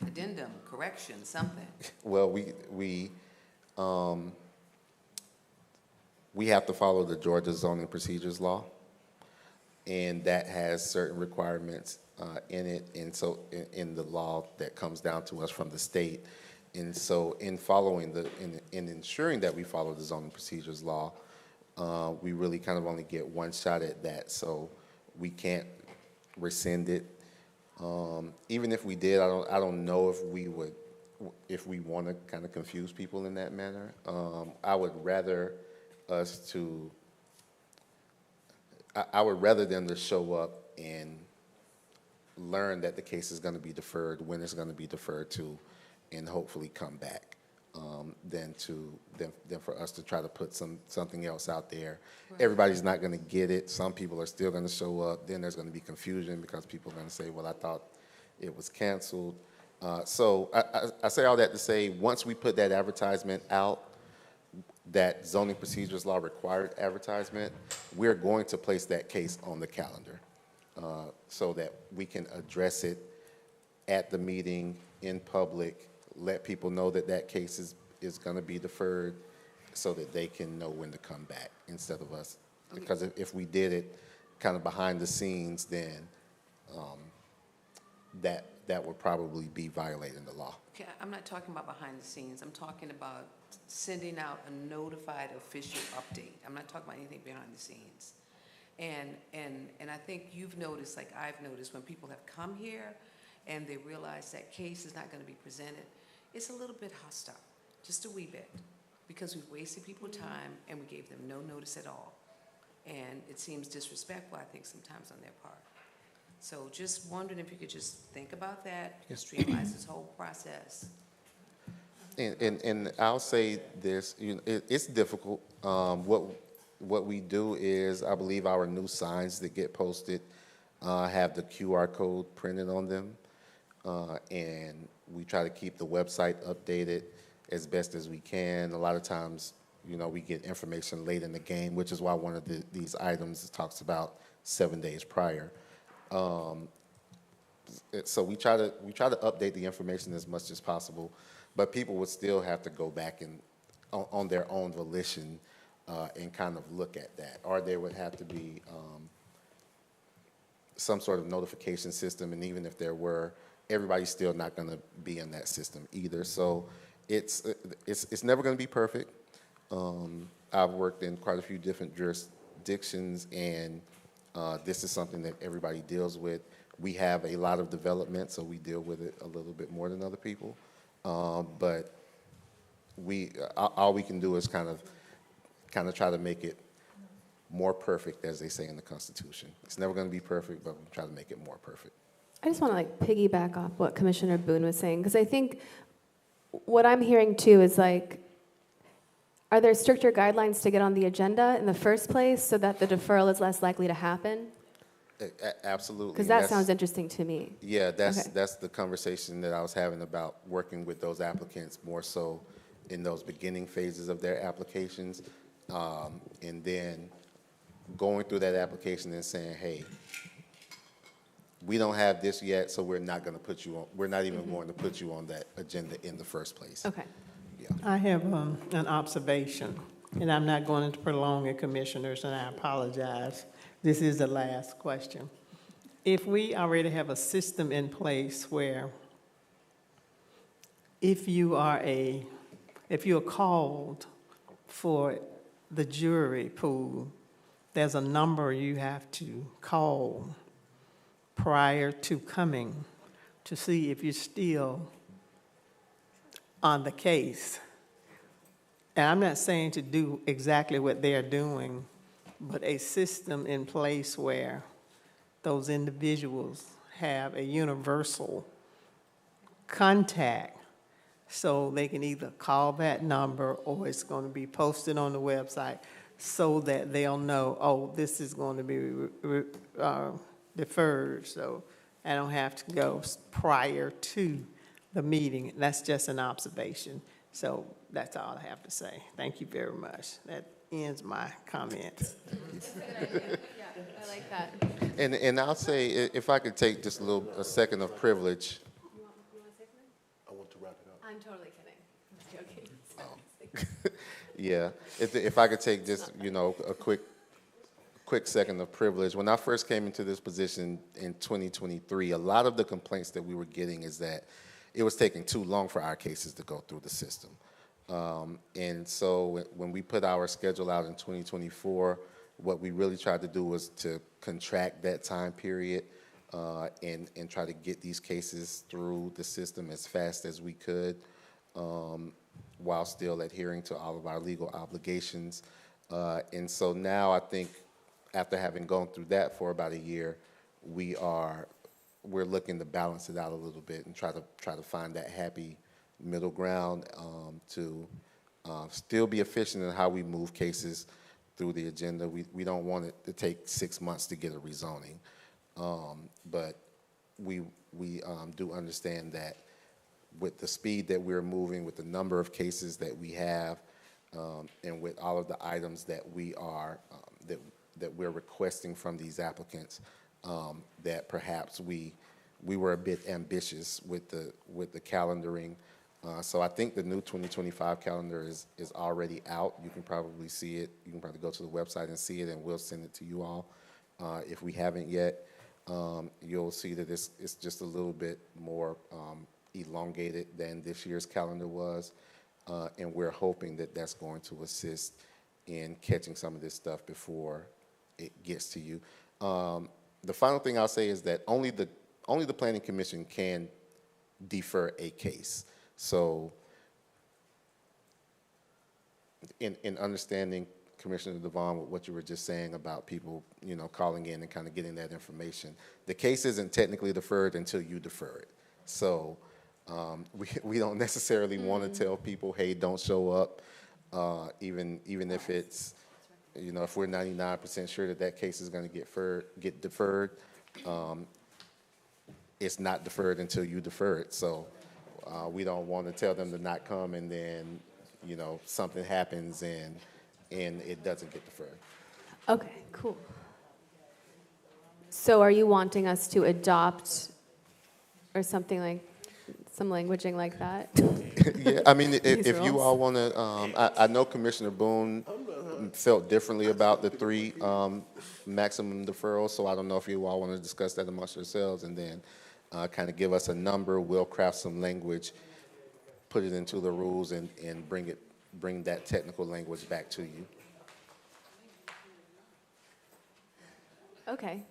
addendum, correction, something? Well, we have to follow the Georgia zoning procedures law, and that has certain requirements in it, and so in the law that comes down to us from the state. And so in ensuring that we follow the zoning procedures law, we really kind of only get one shot at that, so we can't rescind it. Even if we did, I don't know if we want to kind of confuse people in that manner. I would rather I would rather them to show up and learn that the case is going to be deferred, when it's going to be deferred to, and hopefully come back, than for us to try to put something else out there. Right. Everybody's not going to get it. Some people are still going to show up. Then there's going to be confusion because people are going to say, well, I thought it was canceled. So I say all that to say, once we put that advertisement out, that zoning procedures law required advertisement, we're going to place that case on the calendar so that we can address it at the meeting in public, let people know that that case is going to be deferred so that they can know when to come back instead of us. Because if we did it kind of behind the scenes, then that would probably be violating the law. Okay, I'm not talking about behind the scenes. I'm talking about sending out a notified official update. I'm not talking about anything behind the scenes. And I think you've noticed, like I've noticed, when people have come here and they realize that case is not going to be presented, it's a little bit hostile, just a wee bit, because we've wasted people's time and we gave them no notice at all. And it seems disrespectful, I think, sometimes on their part. So just wondering if you could just think about that, streamline this whole process. And I'll say this, it's difficult. What we do is, I believe our new signs that get posted have the QR code printed on them, and we try to keep the website updated as best as we can. A lot of times, we get information late in the game, which is why one of these items talks about 7 days prior. So we try to update the information as much as possible, but people would still have to go back and on their own volition and kind of look at that, or there would have to be some sort of notification system, and even if there were, everybody's still not going to be in that system either. So it's never going to be perfect. I've worked in quite a few different jurisdictions, and this is something that everybody deals with. We have a lot of development, so we deal with it a little bit more than other people. But all we can do is kind of try to make it more perfect, as they say in the Constitution. It's never going to be perfect, but we try to make it more perfect. I just want to piggyback off what Commissioner Boone was saying, because I think what I'm hearing too is are there stricter guidelines to get on the agenda in the first place so that the deferral is less likely to happen? Absolutely. Because that sounds interesting to me. Yeah, that's the conversation that I was having about working with those applicants more so in those beginning phases of their applications, and then going through that application and saying, hey, we don't have this yet, so we're not going to put you on, we're not even going to put you on that agenda in the first place. Okay. Yeah. I have an observation, and I'm not going to prolong it, Commissioners, and I apologize. This is the last question. If we already have a system in place where if you're called for the jury pool, there's a number you have to call prior to coming to see if you're still on the case. And I'm not saying to do exactly what they're doing, but a system in place where those individuals have a universal contact so they can either call that number or it's going to be posted on the website so that they'll know, oh, this is going to be deferred, so I don't have to go prior to the meeting. That's just an observation. So that's all I have to say. Thank you very much. That ends my comments. Yeah, I like that. And I'll say, if I could take just a second of privilege. You want to say something? I want to wrap it up. I'm totally kidding. I'm joking. Yeah, if I could take just, a quick second of privilege. When I first came into this position in 2023, a lot of the complaints that we were getting is that it was taking too long for our cases to go through the system. And so when we put our schedule out in 2024, what we really tried to do was to contract that time period and try to get these cases through the system as fast as we could, while still adhering to all of our legal obligations. And so now I think after having gone through that for about a year, we're looking to balance it out a little bit and try to find that happy middle ground to still be efficient in how we move cases through the agenda. We don't want it to take 6 months to get a rezoning, but we do understand that with the speed that we're moving, with the number of cases that we have, and with all of the items that that we're requesting from these applicants, that perhaps we were a bit ambitious with the calendaring. So I think the new 2025 calendar is already out. You can probably see it. You can probably go to the website and see it, and we'll send it to you all. If we haven't yet, you'll see that it's just a little bit more elongated than this year's calendar was, and we're hoping that that's going to assist in catching some of this stuff before it gets to you. The final thing I'll say is that only the Planning Commission can defer a case. So in understanding, Commissioner DeVaughn, what you were just saying about people, calling in and kind of getting that information, the case isn't technically deferred until you defer it. So we don't necessarily want to tell people, hey, don't show up, even if it's, if we're 99% sure that case is going to get deferred, it's not deferred until you defer it. So we don't want to tell them to not come, and then, something happens and it doesn't get deferred. Okay, cool. So are you wanting us to adopt or something like, some languaging like that? Yeah, I mean, if you all want to, I know Commissioner Boone felt differently about the 3 maximum deferrals, so I don't know if you all want to discuss that amongst yourselves and then kind of give us a number. We'll craft some language, put it into the rules, and bring that technical language back to you. Okay.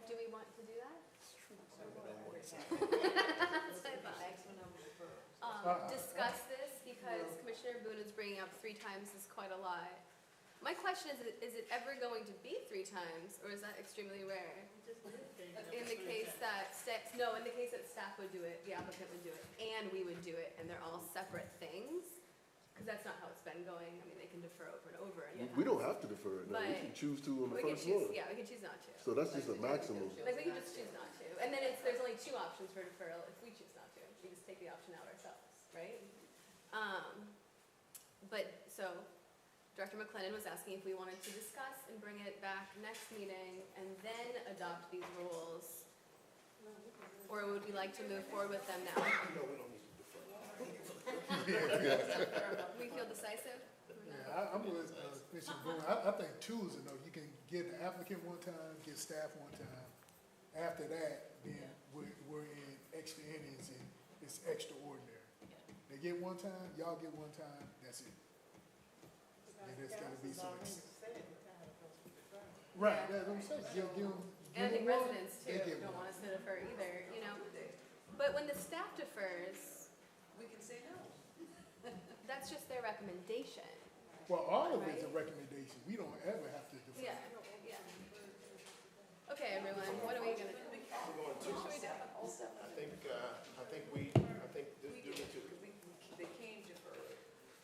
Do we want to do that? Discuss this, because Commissioner Boone is bringing up 3 times is quite a lot. My question is it ever going to be 3 times, or is that extremely rare? In the case that staff would do it, the applicant would do it, and we would do it, and they're all separate things? Because that's not how it's been going. I mean, they can defer over and over. And We don't have to defer it. No. We can choose to on the first one. Yeah, we can choose not to. So that's just a maximum. Like, we can just choose not to. And then there's only 2 options for deferral if we choose not to. We just take the option out ourselves, right? But so Director McClendon was asking if we wanted to discuss and bring it back next meeting and then adopt these rules, or would we like to move forward with them now? No, we don't need to defer. We feel decisive? Yeah, I'm with Commissioner Boone. I think 2 is enough. You can get the applicant one time, get staff one time. After that, then we're in extra innings, and it's extraordinary. They get one time, y'all get one time, that's it. And there's gotta be some. Right, that's what I'm saying. Give them And I think one, residents they too get don't one. want us to defer either, But when the staff defers, We can say no. that's just their recommendation. Well, all of it's a recommendation. We don't ever have to defer. Yeah. Okay, everyone, what are we gonna do? What should we do? They can defer it.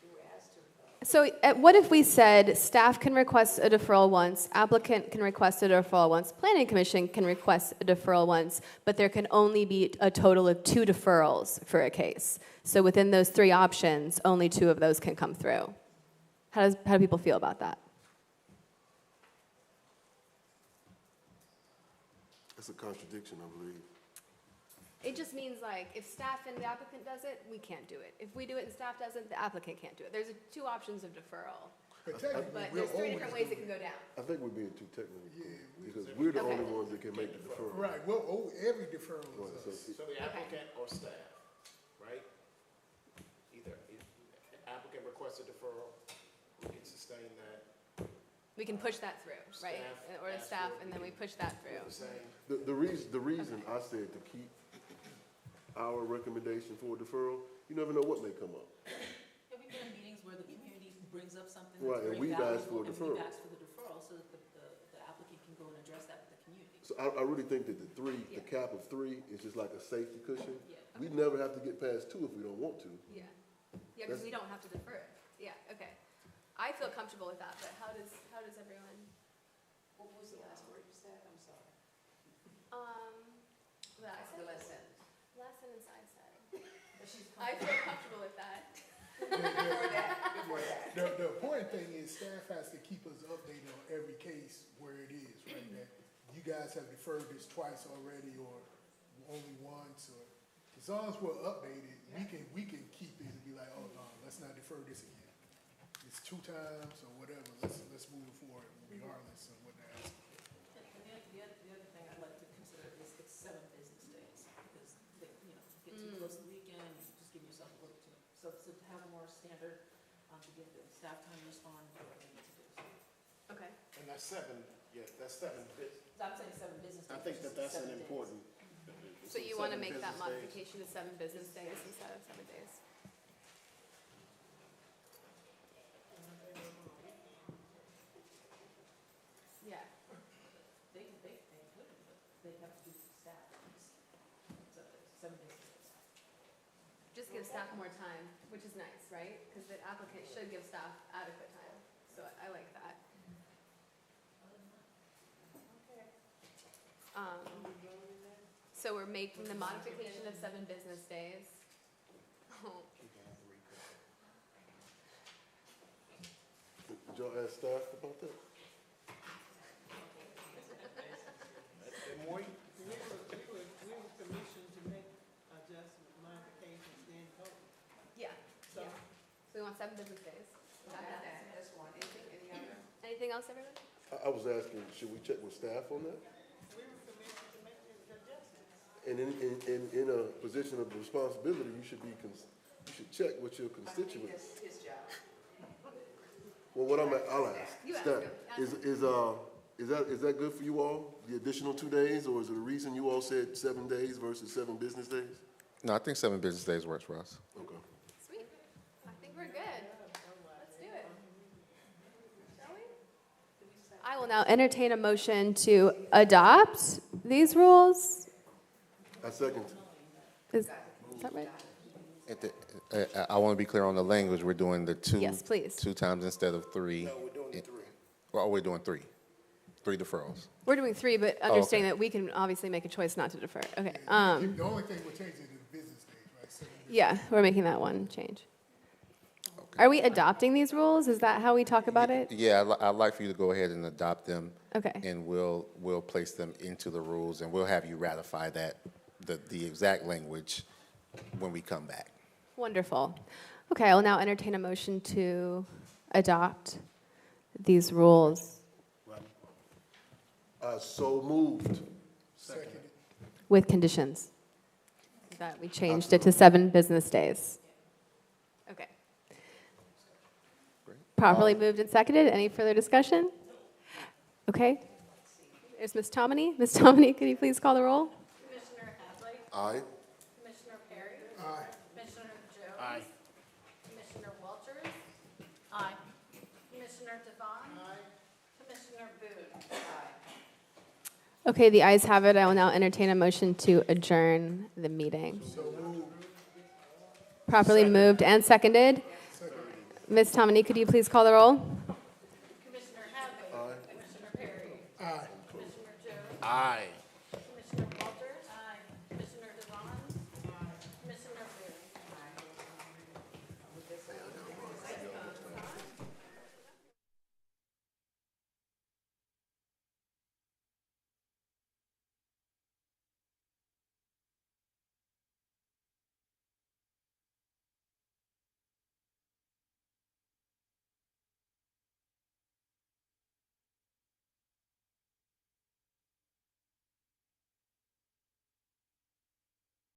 We were asked to. So what if we said staff can request a deferral once, applicant can request a deferral once, planning commission can request a deferral once, but there can only be a total of 2 deferrals for a case. So within those 3 options, only 2 of those can come through. How do people feel about that? It's a contradiction, I believe. It just means like if staff and the applicant does it, we can't do it. If we do it and staff doesn't, the applicant can't do it. There's 2 options of deferral. But technically, But we'll there's 3 different always ways it can go down. I think we're being too technical. Yeah, Because we're the Okay. only ones that can make the deferral. Right, we'll owe every deferral Right, is us. so So the applicant or staff, right? Either. sustain that. We can push that through, right? Staff Or the asked staff, for it and then we to push that through. The reason I said to keep our recommendation for a deferral, you never know what may come up. Yeah, we've been in meetings where the community brings up something Right, that's and very we've asked for a valuable, and deferral. we've asked for the deferral so that the applicant can go and address that with the community. So I really think that the cap of 3 is just like a safety cushion. We never have to get past 2 if we don't want to. Yeah, yeah, because we don't have to defer it. Yeah, okay. I feel comfortable with that, but how does everyone? What was the last word you said? I'm sorry. I said The last sentence. last sentence I said. I feel comfortable with that. The important thing is staff has to keep us updated on every case where it is, right? That you guys have deferred this twice already or only once, or as long as we're updated, we can keep it and be like, oh, no, let's not defer this again. It's 2 times or whatever, let's move it forward regardless of what they're asking. The other thing I'd like to consider is it's 7 business days, because, get too close to the weekend, you just give yourself a little too, so to have a more standard, to give the staff time to respond to what they need to do. Okay. And that's 7, that's 7 business. I'm saying 7 business days. I think versus that's 7 an days. important. So you want to 7 make that business days. modification to 7 business days instead of 7 days? Yeah. They could, but they have to do staff, so 7 business days. Just give staff more time, which is nice, right? Because the applicant should give staff adequate time. So I like that. So we're making the modification of 7 business days. Did y'all ask staff about that? We were commissioned to make adjustment modifications then vote. Yeah, yeah. So we want 7 business days. Got that. That's one. Any other? Anything else, everyone? I was asking, should we check with staff on that? We were commissioned to make these adjustments. And in a position of responsibility, you should check with your constituents. That's his job. Well, I'll ask. You ask Staff, him. is that good for you all, the additional 2 days, or is it a reason you all said 7 days versus 7 business days? No, I think 7 business days works for us. Okay. Sweet. I think we're good. Let's do it. Shall we? I will now entertain a motion to adopt these rules. I second. Is that right? I want to be clear on the language. We're doing the 2. Yes, please. 2 times instead of 3. No, we're doing the 3. Well, we're doing 3. 3 deferrals. We're doing 3, but understanding that we can obviously make a choice not to defer. Okay. The only thing we're changing is the business days, right? 7 business Yeah, we're making that one change. Are we adopting these rules? Is that how we talk about it? Yeah, I'd like for you to go ahead and adopt them. Okay. And we'll place them into the rules, and we'll have you ratify that, the exact language when we come back. Wonderful. Okay, I will now entertain a motion to adopt these rules So moved. Second. with conditions. That we changed it to 7 business days. Okay. Properly moved and seconded. Any further discussion? Okay. There's Ms. Tomini. Ms. Tomini, could you please call the roll? Commissioner Hadley? Aye. Commissioner Perry? Aye. Commissioner Jones? Aye. Commissioner Walters? Aye. Commissioner DeVaughn? Aye. Commissioner Boone? Okay, the ayes have it. I will now entertain a motion to adjourn the meeting. Properly moved and seconded. Ms. Tomini, could you please call the roll? Commissioner Hadley? Commissioner Perry? Aye. Commissioner Jones? Aye.